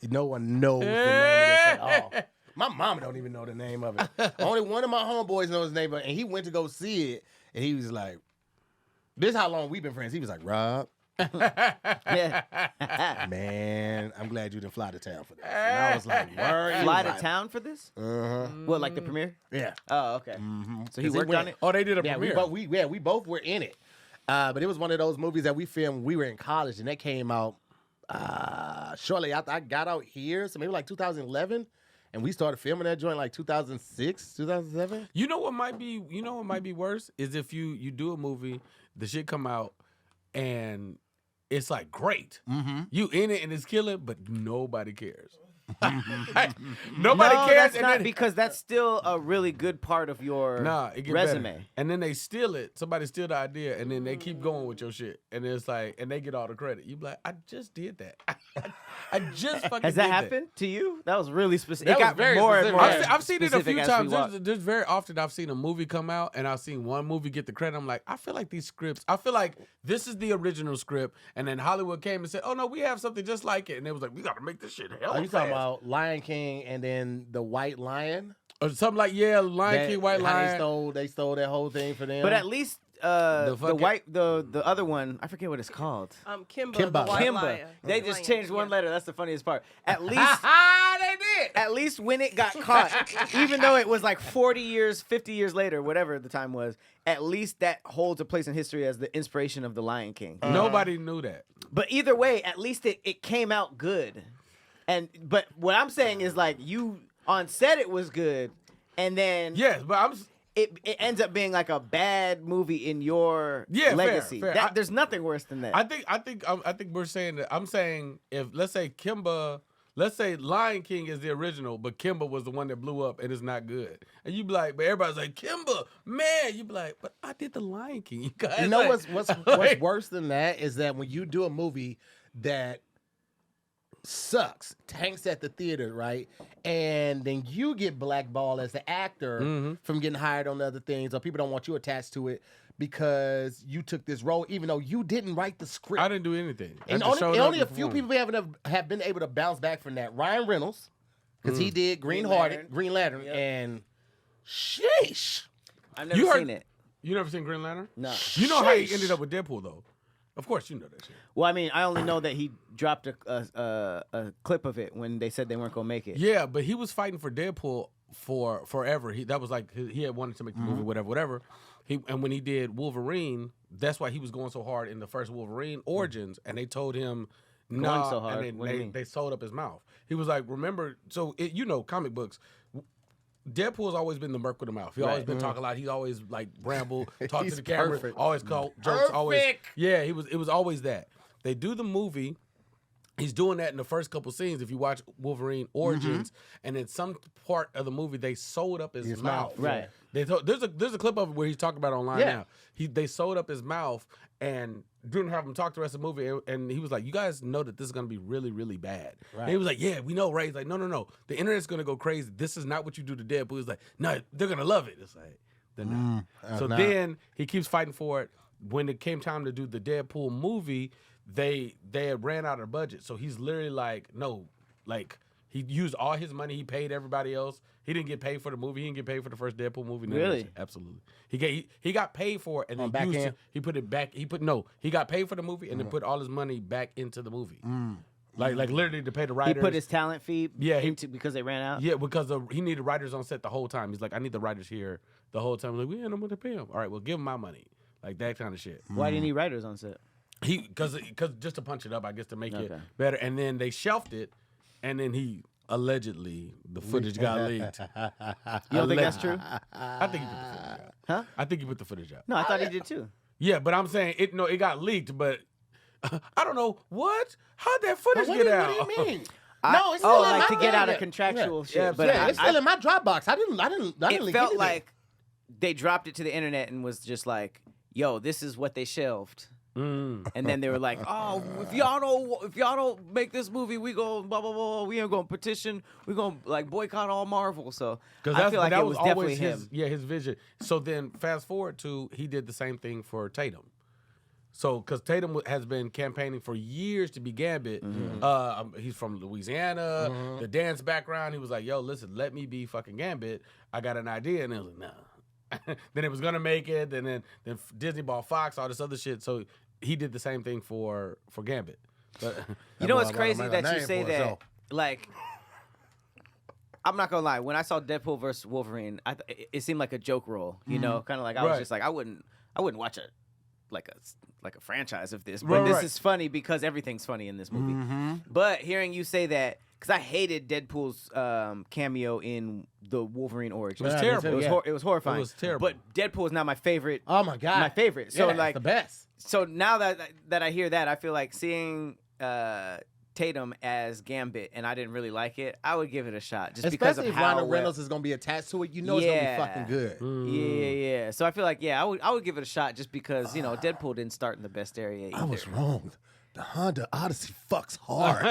[SPEAKER 1] No one knows the name of this at all. My mama don't even know the name of it. Only one of my homeboys knows the name of it, and he went to go see it, and he was like, "This is how long we've been friends." He was like, "Rob,
[SPEAKER 3] Yeah.
[SPEAKER 1] man, I'm glad you didn't fly to town for this." And I was like, "Word." He
[SPEAKER 3] Fly
[SPEAKER 1] was
[SPEAKER 3] to
[SPEAKER 1] like,
[SPEAKER 3] town for this?
[SPEAKER 1] Uh-huh.
[SPEAKER 3] What, like the premiere?
[SPEAKER 1] Yeah.
[SPEAKER 3] Oh, okay. So he
[SPEAKER 1] 'Cause he
[SPEAKER 3] worked
[SPEAKER 1] went-
[SPEAKER 3] on it?
[SPEAKER 2] Oh, they did a
[SPEAKER 1] Yeah,
[SPEAKER 2] premiere.
[SPEAKER 1] we both were in it. But it was one of those movies that we filmed. We were in college, and that came out shortly after I got out here, so maybe like 2011, and we started filming that joint like 2006, 2007.
[SPEAKER 2] You know what might be worse is if you do a movie, the shit come out, and it's like great.
[SPEAKER 1] Mm-hmm.
[SPEAKER 2] You in it and it's killing, but nobody cares. Nobody
[SPEAKER 3] No,
[SPEAKER 2] cares.
[SPEAKER 3] that's
[SPEAKER 2] and
[SPEAKER 3] not
[SPEAKER 2] then,
[SPEAKER 3] because that's still a really good part of your
[SPEAKER 2] nah, it get
[SPEAKER 3] resume.
[SPEAKER 2] better. And then they steal it. Somebody steal the idea, and then they keep going with your shit. And it's like, and they get all the credit. You be like, I just did that. I just fucking
[SPEAKER 3] Has
[SPEAKER 2] did
[SPEAKER 3] that happened to you? That was really specific.
[SPEAKER 1] That
[SPEAKER 3] It
[SPEAKER 1] was
[SPEAKER 3] got
[SPEAKER 1] very
[SPEAKER 3] more and
[SPEAKER 1] specific.
[SPEAKER 3] more.
[SPEAKER 1] Yeah.
[SPEAKER 2] I've seen it a
[SPEAKER 3] specific
[SPEAKER 2] few
[SPEAKER 3] as we
[SPEAKER 2] times.
[SPEAKER 3] walk.
[SPEAKER 2] There's very often I've seen a movie come out and I've seen one movie get the credit. I'm like, I feel like these scripts, I feel like this is the original script. And then Hollywood came and said, oh no, we have something just like it. And it was like, we got to make this shit hell
[SPEAKER 1] Are you talking
[SPEAKER 2] fast.
[SPEAKER 1] about Lion King and then the White Lion?
[SPEAKER 2] Or something like, yeah, Lion
[SPEAKER 1] That-
[SPEAKER 2] King, White
[SPEAKER 1] how
[SPEAKER 2] Lion.
[SPEAKER 1] They stole that whole thing for them.
[SPEAKER 3] But at least the
[SPEAKER 2] fucking-
[SPEAKER 3] the other one, I forget what it's called.
[SPEAKER 4] Kimba,
[SPEAKER 1] Kimba.
[SPEAKER 4] the white
[SPEAKER 3] Kimba.
[SPEAKER 4] lion.
[SPEAKER 3] They
[SPEAKER 4] The
[SPEAKER 3] just
[SPEAKER 4] lion,
[SPEAKER 3] changed one
[SPEAKER 4] yeah.
[SPEAKER 3] letter. That's the funniest part. At least
[SPEAKER 2] they did.
[SPEAKER 3] at least when it got caught, even though it was like 40 years, 50 years later, whatever the time was, at least that holds a place in history as the inspiration of the Lion King.
[SPEAKER 2] Nobody knew that.
[SPEAKER 3] But either way, at least it came out good. But what I'm saying is like you on set it was good, and then
[SPEAKER 2] Yes, but
[SPEAKER 3] it ends up being like a bad movie in your
[SPEAKER 2] Yeah, fair,
[SPEAKER 3] legacy.
[SPEAKER 2] fair.
[SPEAKER 3] There's nothing worse than that.
[SPEAKER 2] I think we're saying that. I'm saying if let's say Lion King is the original, but Kimba was the one that blew up and it's not good, and you be like, but everybody's like Kimba, man, you be like, but I did the Lion King, you guys.
[SPEAKER 1] you know
[SPEAKER 2] like,
[SPEAKER 1] what's worse than that is that when you do a movie that sucks, tanks at the theater, right? And then you get blackballed as the actor from getting hired on other things, or people don't want you attached to it because you took this role, even though you didn't write the script.
[SPEAKER 2] I didn't do anything. I
[SPEAKER 1] And
[SPEAKER 2] just showed up
[SPEAKER 1] only a
[SPEAKER 2] and
[SPEAKER 1] few
[SPEAKER 2] performed.
[SPEAKER 1] people have been able to bounce back from that. Ryan Reynolds, because he did Green Lantern,
[SPEAKER 3] Yep.
[SPEAKER 1] and sheesh.
[SPEAKER 3] I've never
[SPEAKER 2] You heard-
[SPEAKER 3] seen it.
[SPEAKER 2] You never seen Green Lantern?
[SPEAKER 3] No.
[SPEAKER 2] You know how he
[SPEAKER 1] Sheesh.
[SPEAKER 2] ended up with Deadpool though. Of course, you know that shit.
[SPEAKER 3] Well, I mean, I only know that he dropped a clip of it when they said they weren't gonna make it.
[SPEAKER 2] Yeah, but he was fighting for Deadpool for forever. That was like he had wanted to make the movie, whatever. And when he did Wolverine, that's why he was going so hard in the first Wolverine Origins, and they told him no,
[SPEAKER 3] so hard?
[SPEAKER 2] and then
[SPEAKER 3] What do you mean?
[SPEAKER 2] they sewed up his mouth. He was like, remember, so comic books. Deadpool's always been the merc with the mouth. He always been talking a lot. He's always like ramble, talk to
[SPEAKER 1] He's
[SPEAKER 2] the camera,
[SPEAKER 1] perfect.
[SPEAKER 2] always call jokes, always.
[SPEAKER 1] Perfect.
[SPEAKER 2] Yeah, it was always that. They do the movie. He's doing that in the first couple scenes. If you watch Wolverine Origins, and in some part of the movie, they sewed up his mouth.
[SPEAKER 3] Right.
[SPEAKER 2] There's a clip of it where he's talking about it online now. They sewed up his mouth and didn't have him talk the rest of the movie. And he was like, "You guys know that this is gonna be really, really bad."
[SPEAKER 1] Right.
[SPEAKER 2] And he was like, "Yeah, we know, right?" He's like, "No. The internet's gonna go crazy. This is not what you do to Deadpool." He's like, "No, they're gonna love it." It's like, they're not. So then he keeps fighting for it. When it came time to do the Deadpool movie, they had ran out of budget. So he's literally like, no, like he used all his money. He paid everybody else. He didn't get paid for the movie. He didn't get paid for the first Deadpool movie. None of that
[SPEAKER 3] Really?
[SPEAKER 2] shit. Absolutely. He got paid for it and then
[SPEAKER 1] back
[SPEAKER 2] used
[SPEAKER 1] end?
[SPEAKER 2] it. He put it back. He got paid for the movie and then put all his money back into the movie. Like literally to pay the
[SPEAKER 3] He
[SPEAKER 2] writers.
[SPEAKER 3] put his talent fee
[SPEAKER 2] Yeah,
[SPEAKER 3] because they ran out.
[SPEAKER 2] Yeah, because he needed writers on set the whole time. He's like, I need the writers here the whole time. I'm like, we ain't no money to pay him. All right, well, give him my money. Like that kind of shit.
[SPEAKER 3] Why do you need writers on set?
[SPEAKER 2] Because just to punch it up, I guess, to make it
[SPEAKER 3] Okay.
[SPEAKER 2] better. And then they shelved it, and then the footage got leaked.
[SPEAKER 3] You don't think that's true?
[SPEAKER 2] I think he put the footage out.
[SPEAKER 3] Huh?
[SPEAKER 2] I think he put the footage out.
[SPEAKER 3] No, I thought he did too.
[SPEAKER 2] Yeah, but I'm saying it. No, it got leaked, but I don't know what. How'd that footage
[SPEAKER 1] What
[SPEAKER 2] get
[SPEAKER 1] do
[SPEAKER 2] out?
[SPEAKER 1] you mean? No, it's still in
[SPEAKER 3] like
[SPEAKER 1] my
[SPEAKER 3] to get out of
[SPEAKER 1] yeah.
[SPEAKER 3] contractual
[SPEAKER 1] Yeah.
[SPEAKER 3] shit.
[SPEAKER 1] Yeah,
[SPEAKER 3] but
[SPEAKER 1] it's still in my Dropbox. I didn't
[SPEAKER 3] it felt like they dropped it to the internet and was just like, "Yo, this is what they shelved." And then they were like, "Oh, if y'all don't make this movie, we go blah blah blah. We ain't gonna petition. We gonna like boycott all Marvel." So I feel like it was definitely him.
[SPEAKER 2] His vision. So then fast forward to he did the same thing for Tatum. So because Tatum has been campaigning for years to be Gambit. He's from Louisiana, the dance background. He was like, "Yo, listen, let me be fucking Gambit. I got an idea," and it was like, "Nah." Then it was gonna make it, and then Disney bought Fox, all this other shit. So he did the same thing for Gambit. But,
[SPEAKER 3] You know what's crazy that you say that? Like, I'm not gonna lie. When I saw Deadpool versus Wolverine, it seemed like a joke role. You know, kind of like I was just like, I wouldn't watch it like a franchise of this. But this is funny because everything's funny in this movie. But hearing you say that, because I hated Deadpool's cameo in the Wolverine origin.
[SPEAKER 2] It was terrible.
[SPEAKER 3] It was horrifying.
[SPEAKER 2] It was terrible.
[SPEAKER 3] But Deadpool is not my favorite.
[SPEAKER 1] Oh my god,
[SPEAKER 3] my favorite. So
[SPEAKER 1] yeah,
[SPEAKER 3] like
[SPEAKER 1] the best.
[SPEAKER 3] So now that I hear that, I feel like seeing Tatum as Gambit, and I didn't really like it. I would give it a shot, just because of
[SPEAKER 1] Especially if
[SPEAKER 3] how
[SPEAKER 1] Ryan Reynolds is gonna be attached to it. You know it's gonna be fucking good.
[SPEAKER 3] Yeah. So I feel like I would give it a shot, just because Deadpool didn't start in the best area either.
[SPEAKER 1] I was wrong. The Honda Odyssey fucks hard.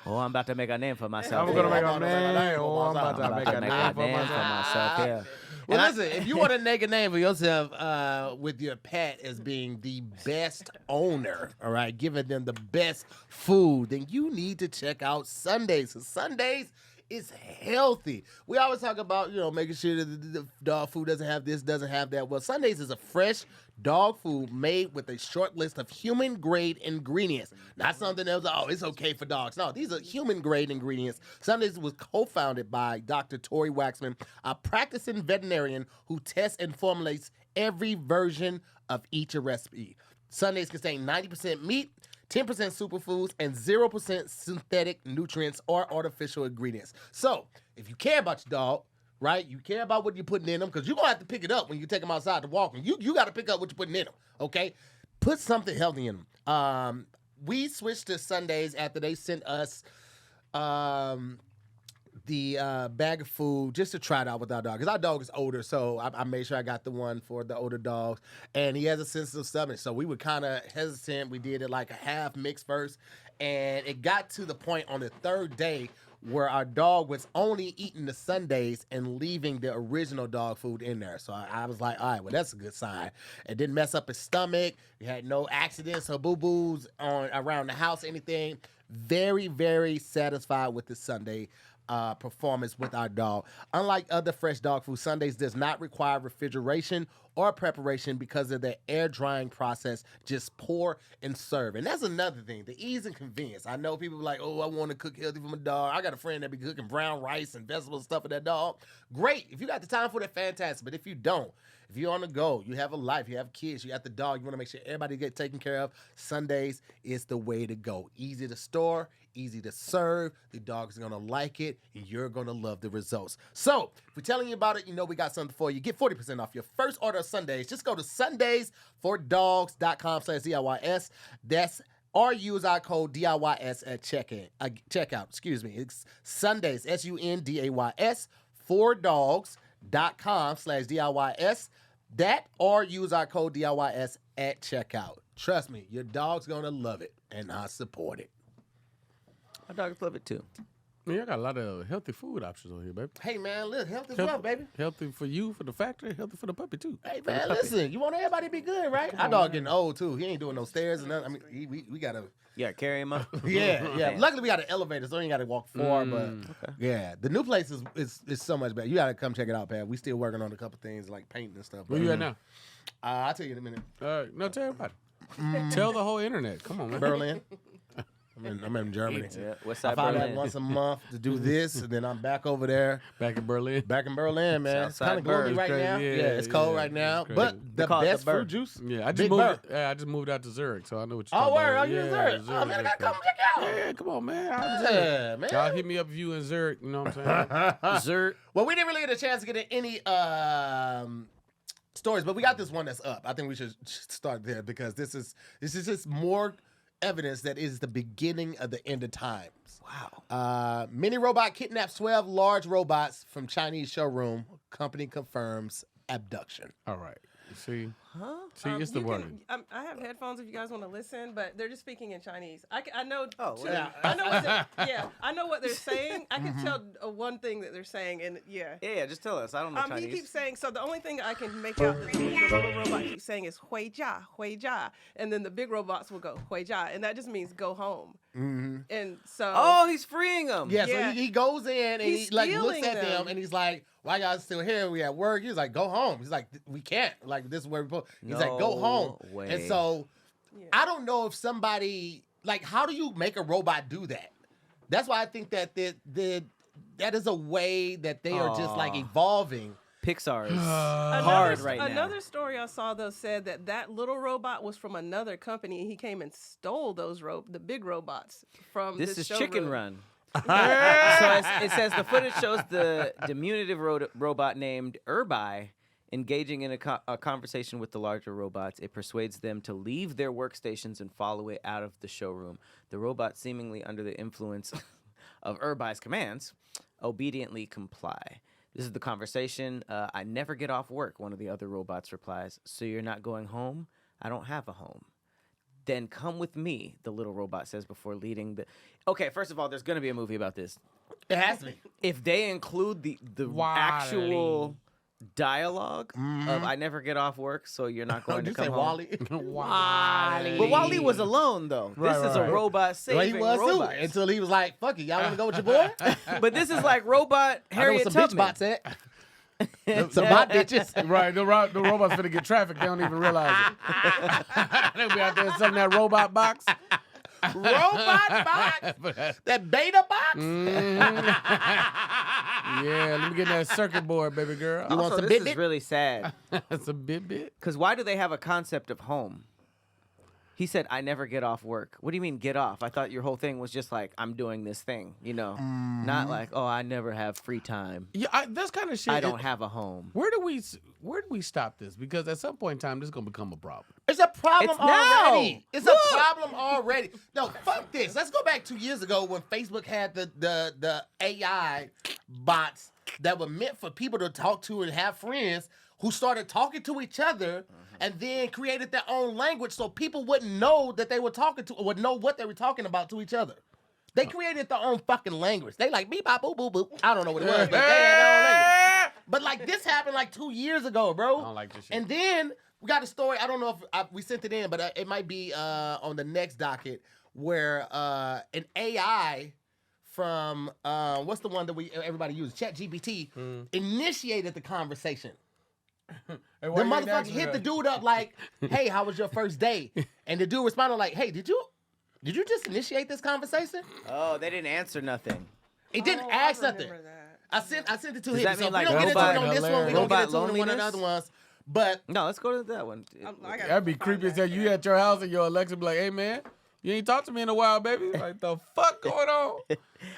[SPEAKER 3] Oh, I'm about to make a name for myself.
[SPEAKER 2] I'm gonna make a name. Oh, I'm about to make a name for myself.
[SPEAKER 3] Yeah.
[SPEAKER 1] Well, listen, if you want to make a name for yourself with your pet as being the best owner, all right, giving them the best food, then you need to check out Sundays. So Sundays is healthy. We always talk about, making sure that the dog food doesn't have this, doesn't have that. Well, Sundays is a fresh dog food made with a short list of human-grade ingredients. Not something else, it's okay for dogs. No, these are human-grade ingredients. Sundays was co-founded by Dr. Tori Waxman, a practicing veterinarian who tests and formulates every version of each recipe. Sundays contain 90% meat, 10% superfoods, and 0% synthetic nutrients or artificial ingredients. So, if you care about your dog, right, you care about what you're putting in them, because you're going to have to pick it up when you take them outside to walk. You got to pick up what you're putting in them, okay? Put something healthy in them. We switched to Sundays after they sent us the bag of food just to try it out with our dog, because our dog is older, so I made sure I got the one for the older dogs, and he has a sensitive stomach, so we were kind of hesitant. We did it like a half mix first, and it got to the point on the third day where our dog was only eating the Sundays and leaving the original dog food in there. So I was like, all right, well, that's a good sign. It didn't mess up his stomach. He had no accidents or boo-boos around the house, anything. Very, very satisfied with the Sunday performance with our dog. Unlike other fresh dog food, Sundays does not require refrigeration or preparation because of the air drying process. Just pour and serve. And that's another thing, the ease and convenience. I know people are like, oh, I want to cook healthy for my dog. I got a friend that be cooking brown rice and vegetables and stuff for that dog. Great. If you got the time for that, fantastic. But if you don't, if you're on the go, you have a life, you have kids, you got the dog, you want to make sure everybody get taken care of, Sundays is the way to go. Easy to store, easy to serve. The dog is going to like it, and you're going to love the results. So, if we're telling you about it, we got something for you. Get 40% off your first order of Sundays. Just go to sundaysfordogs.com/DIYS. That's or use our code DIYS at checkout. It's Sundays, SUNDAYS, fordogs.com/DIYS. That or use our code DIYS at checkout. Trust me, your dog's going to love it, and I support it.
[SPEAKER 3] My dogs love it too.
[SPEAKER 2] Man, I got a lot of healthy food options on here, baby.
[SPEAKER 1] Hey, man, look, healthy as well, baby.
[SPEAKER 2] Healthy for you, for the factory, healthy for the puppy, too.
[SPEAKER 1] Hey, man, listen, you want everybody to be good, right? Our dog getting old, too. He ain't doing no stairs and nothing. I mean, we got to...
[SPEAKER 3] Yeah, carry him up.
[SPEAKER 1] Yeah. Luckily, we got an elevator, so you ain't got to walk far, but yeah. The new place is so much better. You got to come check it out, Pat. We still working on a couple things like painting and stuff.
[SPEAKER 2] Where you at now?
[SPEAKER 1] I'll tell you in a minute.
[SPEAKER 2] No, tell everybody. Tell the whole internet. Come on, man.
[SPEAKER 1] Berlin. I'm in Germany.
[SPEAKER 3] Yeah, West
[SPEAKER 1] I
[SPEAKER 3] Side
[SPEAKER 1] find
[SPEAKER 3] Berlin.
[SPEAKER 1] out once a month to do this, and then I'm back over there.
[SPEAKER 2] Back in Berlin.
[SPEAKER 1] Back in Berlin, man. It's kind of gloomy right
[SPEAKER 2] crazy.
[SPEAKER 1] now.
[SPEAKER 2] Yeah,
[SPEAKER 1] It's cold
[SPEAKER 2] yeah,
[SPEAKER 1] right now.
[SPEAKER 2] it's
[SPEAKER 1] But
[SPEAKER 2] crazy.
[SPEAKER 1] the
[SPEAKER 3] call it the
[SPEAKER 1] best
[SPEAKER 3] Berg.
[SPEAKER 1] fruit juice.
[SPEAKER 2] Yeah, I
[SPEAKER 1] Big
[SPEAKER 2] just moved out to Zurich, so I know what you're
[SPEAKER 1] Oh,
[SPEAKER 2] talking
[SPEAKER 1] word.
[SPEAKER 2] about.
[SPEAKER 1] Are you in Zurich? Oh, man, I got to come check out.
[SPEAKER 2] Yeah, come on, man.
[SPEAKER 1] Yeah, man.
[SPEAKER 2] Y'all hit me up if you in Zurich, you know what I'm saying?
[SPEAKER 3] Zurich.
[SPEAKER 1] Well, we didn't really get a chance to get in any stories, but we got this one that's up. I think we should start there because this is just more evidence that it is the beginning of the end of times.
[SPEAKER 3] Wow.
[SPEAKER 1] Mini robot kidnaps 12 large robots from Chinese showroom. Company confirms abduction.
[SPEAKER 2] All right. See,
[SPEAKER 3] Huh?
[SPEAKER 2] see, it's the
[SPEAKER 4] You
[SPEAKER 2] word.
[SPEAKER 4] I have headphones if you guys want to listen, but they're just speaking in Chinese. I know.
[SPEAKER 3] Oh,
[SPEAKER 4] two-
[SPEAKER 3] well.
[SPEAKER 4] I know. I know what they're saying. I can tell one thing that they're saying, and
[SPEAKER 3] Yeah, just tell us. I don't know
[SPEAKER 4] He
[SPEAKER 3] Chinese.
[SPEAKER 4] keeps saying, so the only thing I can make out that the little robot keeps saying is hui jia, and then the big robots will go hui jia, and that just means go home. And so,
[SPEAKER 3] Oh, he's freeing them.
[SPEAKER 1] Yeah,
[SPEAKER 4] Yeah.
[SPEAKER 1] so he goes in and
[SPEAKER 4] He's
[SPEAKER 1] he like looks
[SPEAKER 4] stealing
[SPEAKER 1] at them
[SPEAKER 4] them.
[SPEAKER 1] and he's like, "Why y'all still here? We at work." He's like, "Go home." He's like, "We can't. Like this is where we." He's like, "Go
[SPEAKER 3] No
[SPEAKER 1] home."
[SPEAKER 3] way.
[SPEAKER 1] And so,
[SPEAKER 4] Yeah.
[SPEAKER 1] I don't know if somebody like, how do you make a robot do that? That's why I think that that is a way that they are just like
[SPEAKER 3] Aw.
[SPEAKER 1] evolving.
[SPEAKER 3] Pixar is hard right now.
[SPEAKER 4] Another story I saw though said that little robot was from another company, and he came and stole those the big robots from
[SPEAKER 3] This is
[SPEAKER 4] showroom.
[SPEAKER 3] Chicken Run. So it says the footage shows the diminutive robot named Urbai engaging in a conversation with the larger robots. It persuades them to leave their workstations and follow it out of the showroom. The robots, seemingly under the influence of Urbai's commands, obediently comply. This is the conversation. I never get off work, one of the other robots replies. So you're not going home? I don't have a home. Then come with me, the little robot says before leading the... Okay, first of all, there's going to be a movie about this.
[SPEAKER 1] It has to be.
[SPEAKER 3] If they include the actual dialogue of I never get off work, so you're not going to
[SPEAKER 1] you
[SPEAKER 3] come
[SPEAKER 1] say
[SPEAKER 3] home.
[SPEAKER 1] Wally?
[SPEAKER 2] Wally.
[SPEAKER 3] But Wally was alone, though.
[SPEAKER 2] Right,
[SPEAKER 3] this is a
[SPEAKER 2] right.
[SPEAKER 3] robot
[SPEAKER 1] Well,
[SPEAKER 3] saving
[SPEAKER 1] he was
[SPEAKER 3] robots.
[SPEAKER 1] too, until he was like, "Fuck it, y'all want to go with your boy?"
[SPEAKER 3] But this is like robot
[SPEAKER 1] I know
[SPEAKER 3] Harriet
[SPEAKER 1] where some bitch
[SPEAKER 3] Tubman.
[SPEAKER 1] bots at. Some bot bitches.
[SPEAKER 2] Right, the robots finna get traffic. They don't even realize it. They'll be out there selling that robot box.
[SPEAKER 1] Robot box? That beta box?
[SPEAKER 2] Yeah, let me get that circuit board, baby girl.
[SPEAKER 1] You want
[SPEAKER 3] Also,
[SPEAKER 1] some
[SPEAKER 3] this
[SPEAKER 1] bit?
[SPEAKER 3] is really sad.
[SPEAKER 2] That's a bit.
[SPEAKER 3] Because why do they have a concept of home? He said, I never get off work. What do you mean get off? I thought your whole thing was just like, I'm doing this thing, you know? Not like, oh, I never have free time.
[SPEAKER 2] Yeah, this kind of shit.
[SPEAKER 3] I don't have a home.
[SPEAKER 2] Where do we stop this? Because at some point in time, this is gonna become a problem.
[SPEAKER 1] It's a problem
[SPEAKER 3] It's now.
[SPEAKER 1] already. It's a problem already. No, fuck this. Let's go back 2 years ago when Facebook had the AI bots that were meant for people to talk to and have friends who started talking to each other and then created their own language so people wouldn't know that they were talking to or would know what they were talking about to each other. They created their own fucking language. They like beep bop boop boop boop. I don't know what it was, but they had their own language. But like this happened like 2 years ago, bro.
[SPEAKER 2] I don't like this shit.
[SPEAKER 1] And then we got a story. I don't know if we sent it in, but it might be on the next docket where an AI from what's the one that everybody uses, ChatGPT, initiated the conversation.
[SPEAKER 2] Hey,
[SPEAKER 1] The
[SPEAKER 2] why you ain't
[SPEAKER 1] motherfucker
[SPEAKER 2] asking
[SPEAKER 1] hit
[SPEAKER 2] her?
[SPEAKER 1] the dude up like, "Hey, how was your first day?" And the dude responded like, "Hey, did you just initiate this conversation?"
[SPEAKER 3] Oh, they didn't answer nothing.
[SPEAKER 1] It didn't
[SPEAKER 4] Oh,
[SPEAKER 1] ask
[SPEAKER 4] I
[SPEAKER 1] nothing.
[SPEAKER 4] remember that.
[SPEAKER 1] I sent it to
[SPEAKER 3] Does
[SPEAKER 1] him.
[SPEAKER 3] that
[SPEAKER 1] So
[SPEAKER 3] mean
[SPEAKER 1] if
[SPEAKER 3] like
[SPEAKER 1] we don't get into it
[SPEAKER 3] robot-
[SPEAKER 1] on this one, we don't
[SPEAKER 3] robot
[SPEAKER 1] get into it on one of the
[SPEAKER 3] loneliness?
[SPEAKER 1] other ones. But
[SPEAKER 3] No, let's go to that one.
[SPEAKER 4] I gotta
[SPEAKER 2] That'd be
[SPEAKER 4] find
[SPEAKER 2] creepy as
[SPEAKER 4] that,
[SPEAKER 2] hell. You
[SPEAKER 4] yeah.
[SPEAKER 2] at your house and your Alexa be like, "Hey man, you ain't talked to me in a while, baby." Like the fuck going on?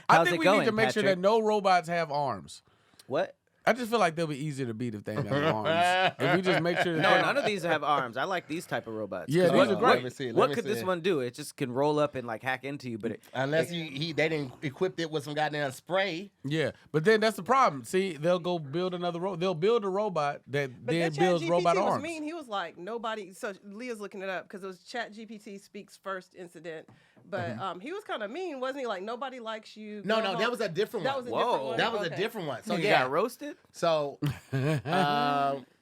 [SPEAKER 2] I
[SPEAKER 3] How's
[SPEAKER 2] think
[SPEAKER 3] it
[SPEAKER 2] we
[SPEAKER 3] going,
[SPEAKER 2] need to make sure
[SPEAKER 3] Patrick?
[SPEAKER 2] that no robots have arms.
[SPEAKER 3] What?
[SPEAKER 2] I just feel like they'll be easier to beat if they ain't got no arms. If we just make sure that
[SPEAKER 3] No,
[SPEAKER 2] they-
[SPEAKER 3] none of these have arms. I like these type of robots.
[SPEAKER 2] Yeah,
[SPEAKER 3] 'Cause
[SPEAKER 2] these
[SPEAKER 3] what,
[SPEAKER 2] are great.
[SPEAKER 1] Let me see, let
[SPEAKER 3] what
[SPEAKER 1] me
[SPEAKER 3] could
[SPEAKER 1] see.
[SPEAKER 3] this one do? It just can roll up and like hack into you, but
[SPEAKER 1] unless they didn't equip it with some goddamn spray.
[SPEAKER 2] Yeah, but then that's the problem. See, they'll go build another they'll build a robot that
[SPEAKER 4] But
[SPEAKER 2] then
[SPEAKER 4] that
[SPEAKER 2] builds
[SPEAKER 4] ChatGPT
[SPEAKER 2] robot
[SPEAKER 4] was
[SPEAKER 2] arms.
[SPEAKER 4] mean. He was like, nobody. So Leah's looking it up because it was ChatGPT speaks first incident. But he was kind of mean, wasn't he? Like nobody likes you.
[SPEAKER 1] No,
[SPEAKER 4] go
[SPEAKER 1] no,
[SPEAKER 4] home.
[SPEAKER 1] that was a different
[SPEAKER 4] That
[SPEAKER 1] one.
[SPEAKER 4] was a different
[SPEAKER 3] Whoa.
[SPEAKER 4] one.
[SPEAKER 1] That was a
[SPEAKER 4] Okay.
[SPEAKER 1] different one. So
[SPEAKER 3] you
[SPEAKER 1] yeah.
[SPEAKER 3] got roasted.
[SPEAKER 1] So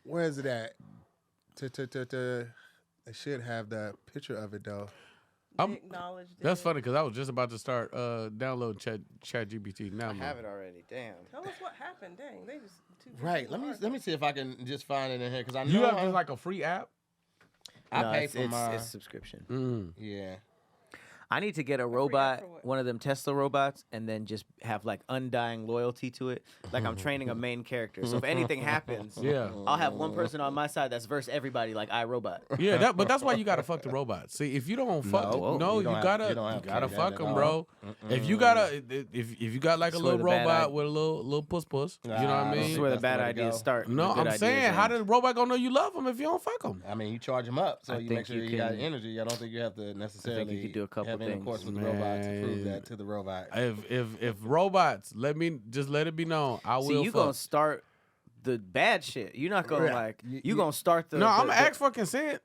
[SPEAKER 1] where is it at? I should have the picture of it though.
[SPEAKER 2] I'm-
[SPEAKER 4] Acknowledged
[SPEAKER 2] That's
[SPEAKER 4] it.
[SPEAKER 2] funny because I was just about to start downloading ChatGPT. Now I'm
[SPEAKER 3] Have it already. Damn.
[SPEAKER 4] Tell us what happened. Dang, they just too busy
[SPEAKER 1] Right.
[SPEAKER 4] with
[SPEAKER 1] Let me see if I can just find it in here because I know
[SPEAKER 2] You have just like a free app.
[SPEAKER 1] I
[SPEAKER 3] No,
[SPEAKER 1] pay
[SPEAKER 3] it's,
[SPEAKER 1] for my
[SPEAKER 3] it's subscription.
[SPEAKER 2] Mm.
[SPEAKER 1] yeah.
[SPEAKER 3] I need to get a robot, one of them Tesla robots, and then just have like undying loyalty to it. Like I'm training a main character. So if anything happens, I'll have one person on my side that's versus everybody like iRobot.
[SPEAKER 2] Yeah, but that's why you gotta fuck the robots. See, if you don't fuck, you gotta fuck them, bro. If you got like a little robot with a little puss, you know what I mean?
[SPEAKER 3] This is where the bad ideas start.
[SPEAKER 2] No, I'm saying, how does the robot gonna know you love him if you don't fuck him?
[SPEAKER 1] I mean, you charge him up, so
[SPEAKER 3] I
[SPEAKER 1] you
[SPEAKER 3] think
[SPEAKER 1] make sure
[SPEAKER 3] you
[SPEAKER 1] you got
[SPEAKER 3] can-
[SPEAKER 1] energy. I don't think you have to necessarily
[SPEAKER 3] you could do a couple
[SPEAKER 1] have intercourse
[SPEAKER 3] things.
[SPEAKER 1] with the robot to prove that to the robot.
[SPEAKER 2] If robots, let it be known, I will.
[SPEAKER 3] See, you
[SPEAKER 2] fuck.
[SPEAKER 3] gonna start the bad shit. You're not gonna like. You gonna start the.
[SPEAKER 2] No, I'm
[SPEAKER 3] the,
[SPEAKER 2] gonna ask for consent.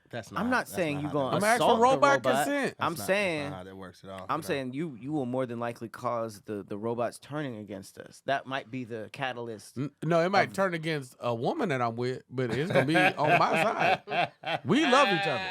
[SPEAKER 1] That's not.
[SPEAKER 3] I'm not
[SPEAKER 1] that's
[SPEAKER 3] saying you
[SPEAKER 1] how
[SPEAKER 3] gonna
[SPEAKER 2] I'm
[SPEAKER 1] that
[SPEAKER 2] asking for
[SPEAKER 3] assault the
[SPEAKER 2] robot
[SPEAKER 3] robot.
[SPEAKER 2] consent.
[SPEAKER 3] I'm
[SPEAKER 1] That's
[SPEAKER 3] saying.
[SPEAKER 1] not how that works at all.
[SPEAKER 3] I'm saying you will more than likely cause the robots turning against us. That might be the catalyst.
[SPEAKER 2] No, it might turn against a woman that I'm with, but it's gonna be on my side. We love each other.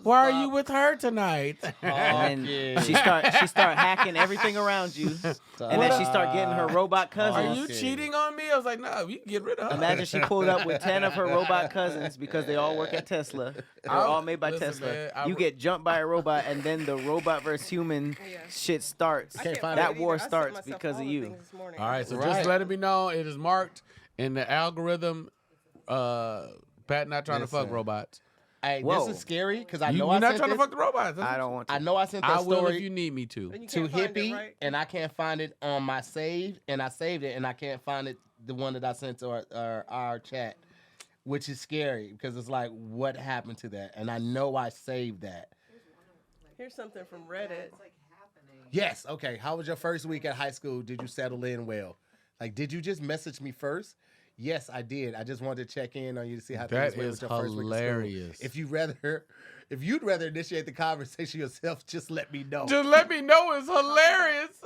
[SPEAKER 2] Why are you with her tonight?
[SPEAKER 3] And then she start hacking everything around you, and then she start getting her robot cousins.
[SPEAKER 2] Are you cheating on me? I was like, no, you can get rid of her.
[SPEAKER 3] Imagine she pulled up with 10 of her robot cousins because they all work at Tesla. They're all made by
[SPEAKER 2] Listen,
[SPEAKER 3] Tesla.
[SPEAKER 2] man,
[SPEAKER 3] You get jumped by a robot, and then the robot versus human shit starts.
[SPEAKER 4] I can't find
[SPEAKER 3] That
[SPEAKER 4] it
[SPEAKER 3] war
[SPEAKER 4] either. I sent
[SPEAKER 3] starts
[SPEAKER 4] myself
[SPEAKER 3] because
[SPEAKER 4] all
[SPEAKER 3] of
[SPEAKER 4] the
[SPEAKER 3] you.
[SPEAKER 4] things this morning.
[SPEAKER 2] All right, so
[SPEAKER 1] Right.
[SPEAKER 2] just let it be known, it is marked in the algorithm. Pat not trying to fuck
[SPEAKER 1] Listen.
[SPEAKER 2] robots.
[SPEAKER 1] Hey,
[SPEAKER 3] Whoa.
[SPEAKER 1] this is scary because I know
[SPEAKER 2] You're
[SPEAKER 1] I
[SPEAKER 2] not
[SPEAKER 1] sent
[SPEAKER 2] trying
[SPEAKER 1] this.
[SPEAKER 2] to fuck the robots.
[SPEAKER 3] I don't want to.
[SPEAKER 1] I know I sent
[SPEAKER 2] I
[SPEAKER 1] that
[SPEAKER 2] will if
[SPEAKER 1] story
[SPEAKER 2] you need me to.
[SPEAKER 4] And you
[SPEAKER 1] to
[SPEAKER 4] can't find
[SPEAKER 1] Hippie,
[SPEAKER 4] it, right?
[SPEAKER 1] and I can't find it on my save, and I saved it, and I can't find it, the one that I sent to our chat, which is scary because it's like, what happened to that? And I know I saved that.
[SPEAKER 4] Here's something from Reddit.
[SPEAKER 1] Yes, okay. How was your first week at high school? Did you settle in well? Like, did you just message me first? Yes, I did. I just wanted to check in on you to see how
[SPEAKER 2] That
[SPEAKER 1] things went
[SPEAKER 2] is
[SPEAKER 1] with your first week of school.
[SPEAKER 2] hilarious.
[SPEAKER 1] If you'd rather initiate the conversation yourself, just let me know.
[SPEAKER 2] Just let me know it's hilarious.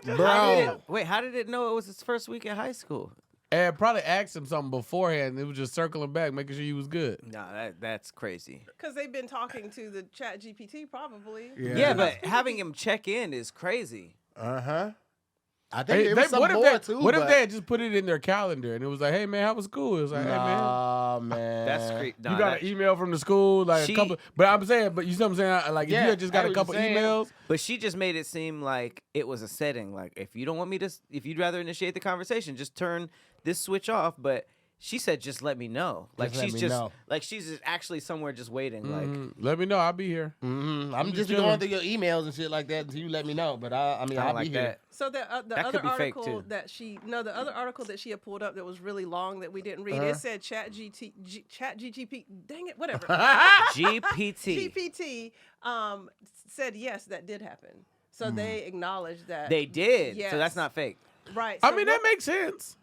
[SPEAKER 1] Bro.
[SPEAKER 3] Wait, how did it know it was his first week at high school?
[SPEAKER 2] And probably asked him something beforehand. It was just circling back, making sure he was good.
[SPEAKER 3] Nah, that's crazy.
[SPEAKER 4] Because they've been talking to the Chat GPT, probably.
[SPEAKER 3] Yeah, but having him check in is crazy.
[SPEAKER 1] Uh-huh. I think
[SPEAKER 2] Hey,
[SPEAKER 1] there was some
[SPEAKER 2] what if
[SPEAKER 1] more too.
[SPEAKER 2] what if
[SPEAKER 1] but-
[SPEAKER 2] they had just put it in their calendar and it was like, hey man, how was school? It was like, hey man,
[SPEAKER 1] Nah, man.
[SPEAKER 3] That's creepy.
[SPEAKER 2] you got an email from the school, like
[SPEAKER 3] She-
[SPEAKER 2] a couple. But I'm saying, but you see what I'm saying? Like if
[SPEAKER 1] Yeah,
[SPEAKER 2] you had just got
[SPEAKER 1] I
[SPEAKER 2] a
[SPEAKER 1] know what
[SPEAKER 2] couple
[SPEAKER 1] you're saying.
[SPEAKER 2] emails.
[SPEAKER 3] But she just made it seem like it was a setting. Like if you don't want me to, if you'd rather initiate the conversation, just turn this switch off. But she said, just let me know. Like
[SPEAKER 1] Just let
[SPEAKER 3] she's
[SPEAKER 1] me
[SPEAKER 3] just
[SPEAKER 1] know.
[SPEAKER 3] like she's just actually somewhere just waiting. Like
[SPEAKER 2] Let me know, I'll be here.
[SPEAKER 1] I'm just
[SPEAKER 2] chilling.
[SPEAKER 1] going through your emails and shit like that until you let me know. But I mean,
[SPEAKER 3] I
[SPEAKER 1] I'll
[SPEAKER 3] don't like
[SPEAKER 1] be here.
[SPEAKER 3] that.
[SPEAKER 4] So the
[SPEAKER 3] That
[SPEAKER 4] other
[SPEAKER 3] could be fake,
[SPEAKER 4] article
[SPEAKER 3] too.
[SPEAKER 4] the other article that she had pulled up that was really long that we didn't read. It said Chat GTP. Dang it, whatever.
[SPEAKER 3] GPT.
[SPEAKER 4] GPT said yes, that did happen. So they acknowledged that
[SPEAKER 3] They did.
[SPEAKER 4] Yes.
[SPEAKER 3] So that's not fake.
[SPEAKER 4] right.
[SPEAKER 2] I
[SPEAKER 4] so
[SPEAKER 2] mean, that makes sense.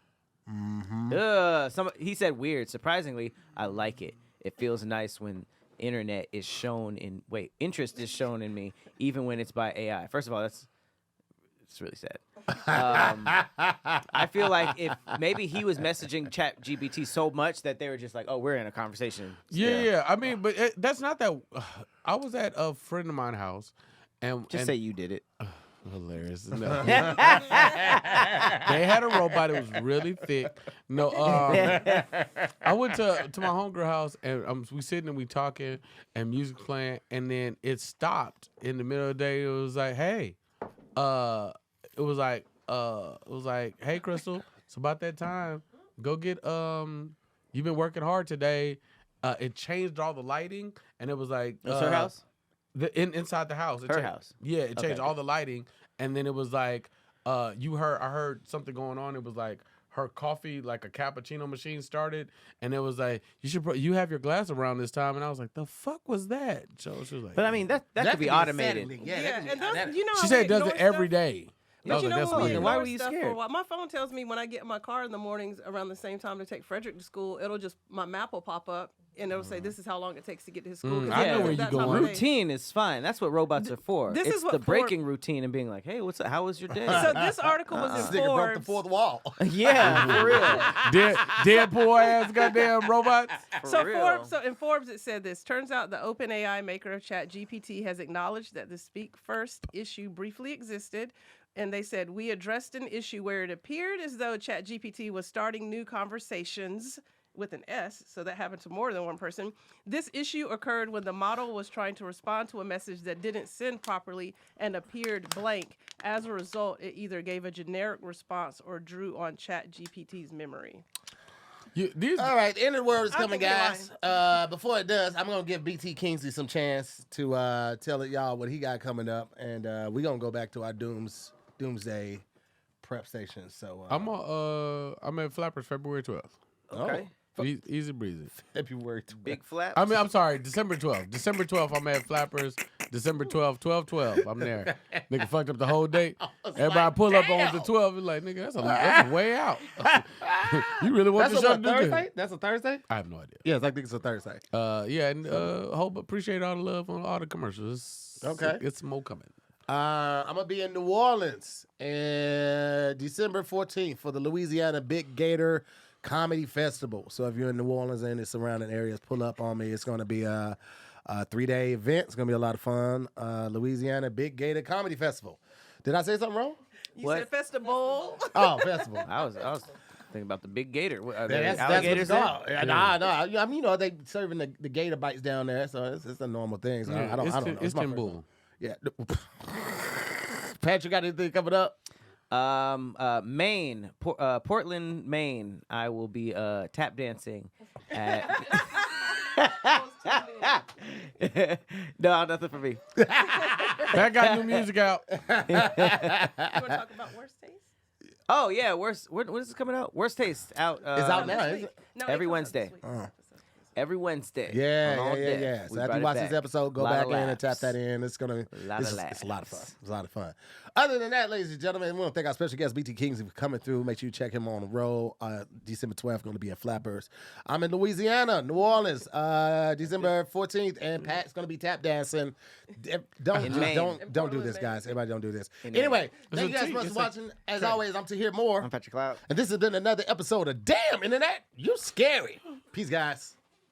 [SPEAKER 3] He said weird. Surprisingly, I like it. It feels nice when interest is shown in me, even when it's by AI. First of all, it's really sad. I feel like if maybe he was messaging Chat GPT so much that they were just like, oh, we're in a conversation.
[SPEAKER 2] Yeah. I mean, but that's not that. I was at a friend of mine's house, and
[SPEAKER 3] Just say you did it.
[SPEAKER 2] hilarious. No. They had a robot. It was really thick. No, I went to my homegirl house and we sitting and we talking and music playing, and then it stopped in the middle of the day. It was like, hey, it was like, hey, Crystal, it's about that time. Go get you've been working hard today. It changed all the lighting, and it was like
[SPEAKER 3] That's her house?
[SPEAKER 2] Inside the house. It
[SPEAKER 3] Her
[SPEAKER 2] changed-
[SPEAKER 3] house.
[SPEAKER 2] Yeah, it changed
[SPEAKER 3] Okay.
[SPEAKER 2] all the lighting, and then it was like, I heard something going on. It was like her coffee, like a cappuccino machine started, and it was like, you have your glass around this time, and I was like, the fuck was that? So she was like,
[SPEAKER 3] But I mean, that could be automated.
[SPEAKER 1] Yeah, that could be-
[SPEAKER 4] and those,
[SPEAKER 1] that-
[SPEAKER 4] you know,
[SPEAKER 2] she
[SPEAKER 4] how
[SPEAKER 2] said
[SPEAKER 4] we
[SPEAKER 2] it does it
[SPEAKER 4] ignore
[SPEAKER 2] every
[SPEAKER 4] stuff?
[SPEAKER 2] day. I
[SPEAKER 4] But
[SPEAKER 2] was
[SPEAKER 4] you
[SPEAKER 2] like,
[SPEAKER 4] know
[SPEAKER 2] that's
[SPEAKER 4] what?
[SPEAKER 2] weird.
[SPEAKER 3] Why
[SPEAKER 4] Ignore
[SPEAKER 3] were you
[SPEAKER 4] stuff for a
[SPEAKER 3] scared?
[SPEAKER 4] while. My phone tells me when I get in my car in the mornings around the same time to take Frederick to school, my map will pop up and it'll say this is how long it takes to get to his school. 'Cause
[SPEAKER 2] I know
[SPEAKER 4] yeah,
[SPEAKER 2] where you
[SPEAKER 4] that's
[SPEAKER 2] going.
[SPEAKER 4] how they-
[SPEAKER 3] Routine is fine. That's what robots are for.
[SPEAKER 4] this
[SPEAKER 3] It's
[SPEAKER 4] is what
[SPEAKER 3] the
[SPEAKER 4] Ford-
[SPEAKER 3] breaking routine and being like, hey, how was your day?
[SPEAKER 4] So this article was
[SPEAKER 1] This
[SPEAKER 4] in
[SPEAKER 1] nigga broke the
[SPEAKER 4] Forbes.
[SPEAKER 1] fourth wall.
[SPEAKER 3] yeah, for real.
[SPEAKER 2] Deadpool ass goddamn robots.
[SPEAKER 3] For real.
[SPEAKER 4] So in Forbes it said this. Turns out the OpenAI maker of ChatGPT has acknowledged that the Speak First issue briefly existed. And they said, we addressed an issue where it appeared as though ChatGPT was starting new conversations with an S, so that happened to more than one person. This issue occurred when the model was trying to respond to a message that didn't send properly and appeared blank. As a result, it either gave a generic response or drew on ChatGPT's memory.
[SPEAKER 1] All right, the end of the world is coming,
[SPEAKER 4] think you're
[SPEAKER 1] guys. Before it does, I'm gonna give BT Kingsley some chance to tell y'all what he got coming up, and we're gonna go back to our doomsday prep station. So
[SPEAKER 2] I'm at Flappers February 12th.
[SPEAKER 3] Okay.
[SPEAKER 2] Easy breezy.
[SPEAKER 1] February 12th.
[SPEAKER 3] Big flaps.
[SPEAKER 2] I mean, I'm sorry, December 12th. December 12th, I'm at Flappers. December 12th, 12/12. I'm there. Nigga fucked up the whole date. Everybody
[SPEAKER 1] like,
[SPEAKER 2] pull up on
[SPEAKER 1] damn.
[SPEAKER 2] the 12th. It's like, nigga, that's a way out. You really want
[SPEAKER 1] That's
[SPEAKER 2] the
[SPEAKER 1] a
[SPEAKER 2] show
[SPEAKER 1] what,
[SPEAKER 2] to do
[SPEAKER 1] Thursday?
[SPEAKER 2] that?
[SPEAKER 1] That's a Thursday?
[SPEAKER 2] I have no idea.
[SPEAKER 1] Yes, I think it's a Thursday.
[SPEAKER 2] Yeah, and hope appreciate all the love on all the commercials.
[SPEAKER 1] Okay.
[SPEAKER 2] It's more coming.
[SPEAKER 1] I'm gonna be in New Orleans December 14th for the Louisiana Big Gator Comedy Festival. So if you're in New Orleans and the surrounding areas, pull up on me. It's gonna be a 3-day event. It's gonna be a lot of fun. Louisiana Big Gator Comedy Festival. Did I say something wrong?
[SPEAKER 4] You said festival.
[SPEAKER 1] Oh, festival.
[SPEAKER 3] I was thinking about the big gator. Are there
[SPEAKER 1] That's what
[SPEAKER 3] alligators
[SPEAKER 1] it's
[SPEAKER 3] there?
[SPEAKER 1] called. Nah. I mean, they serving the gator bites down there, so it's a normal thing. So I don't know.
[SPEAKER 2] It's
[SPEAKER 1] my
[SPEAKER 2] Tim
[SPEAKER 1] first
[SPEAKER 2] Bull.
[SPEAKER 1] time. Yeah. Patrick, got anything coming up?
[SPEAKER 3] Maine, Portland, Maine. I will be tap dancing at. No, nothing for me.
[SPEAKER 2] That got new music out.
[SPEAKER 4] You want to talk about worst taste?
[SPEAKER 3] Oh yeah, when is it coming out? Worst Taste out.
[SPEAKER 1] It's out now,
[SPEAKER 4] This
[SPEAKER 1] isn't
[SPEAKER 4] week.
[SPEAKER 1] it?
[SPEAKER 4] No,
[SPEAKER 3] Every
[SPEAKER 4] it comes out
[SPEAKER 3] Wednesday.
[SPEAKER 4] this week.
[SPEAKER 3] Every Wednesday.
[SPEAKER 1] Yeah.
[SPEAKER 3] on all day.
[SPEAKER 1] So
[SPEAKER 3] We
[SPEAKER 1] after
[SPEAKER 3] brought
[SPEAKER 1] you
[SPEAKER 3] it
[SPEAKER 1] watch this
[SPEAKER 3] back.
[SPEAKER 1] episode, go
[SPEAKER 3] Lot
[SPEAKER 1] back
[SPEAKER 3] of
[SPEAKER 1] in and
[SPEAKER 3] laughs.
[SPEAKER 1] tap that in. It's gonna
[SPEAKER 3] Lot of
[SPEAKER 1] it's a lot of fun.
[SPEAKER 3] laughs.
[SPEAKER 1] It's a lot of fun. Other than that, ladies and gentlemen, we want to thank our special guest BT Kingsley for coming through. Make sure you check him on the road. December 12th, going to be at Flappers. I'm in Louisiana, New Orleans, December 14th, and Pat's going to be tap dancing. Don't
[SPEAKER 3] In
[SPEAKER 1] do
[SPEAKER 3] Maine.
[SPEAKER 1] this, guys. Everybody don't do this.
[SPEAKER 3] In
[SPEAKER 1] Anyway,
[SPEAKER 2] Maine.
[SPEAKER 1] thank you guys
[SPEAKER 2] It's a
[SPEAKER 1] much
[SPEAKER 2] T-
[SPEAKER 1] for watching. As always, I'm Tahir Moore,
[SPEAKER 3] I'm Patrick Cloud.
[SPEAKER 1] and this has been another episode of Damn Internet, You Scary. Peace, guys.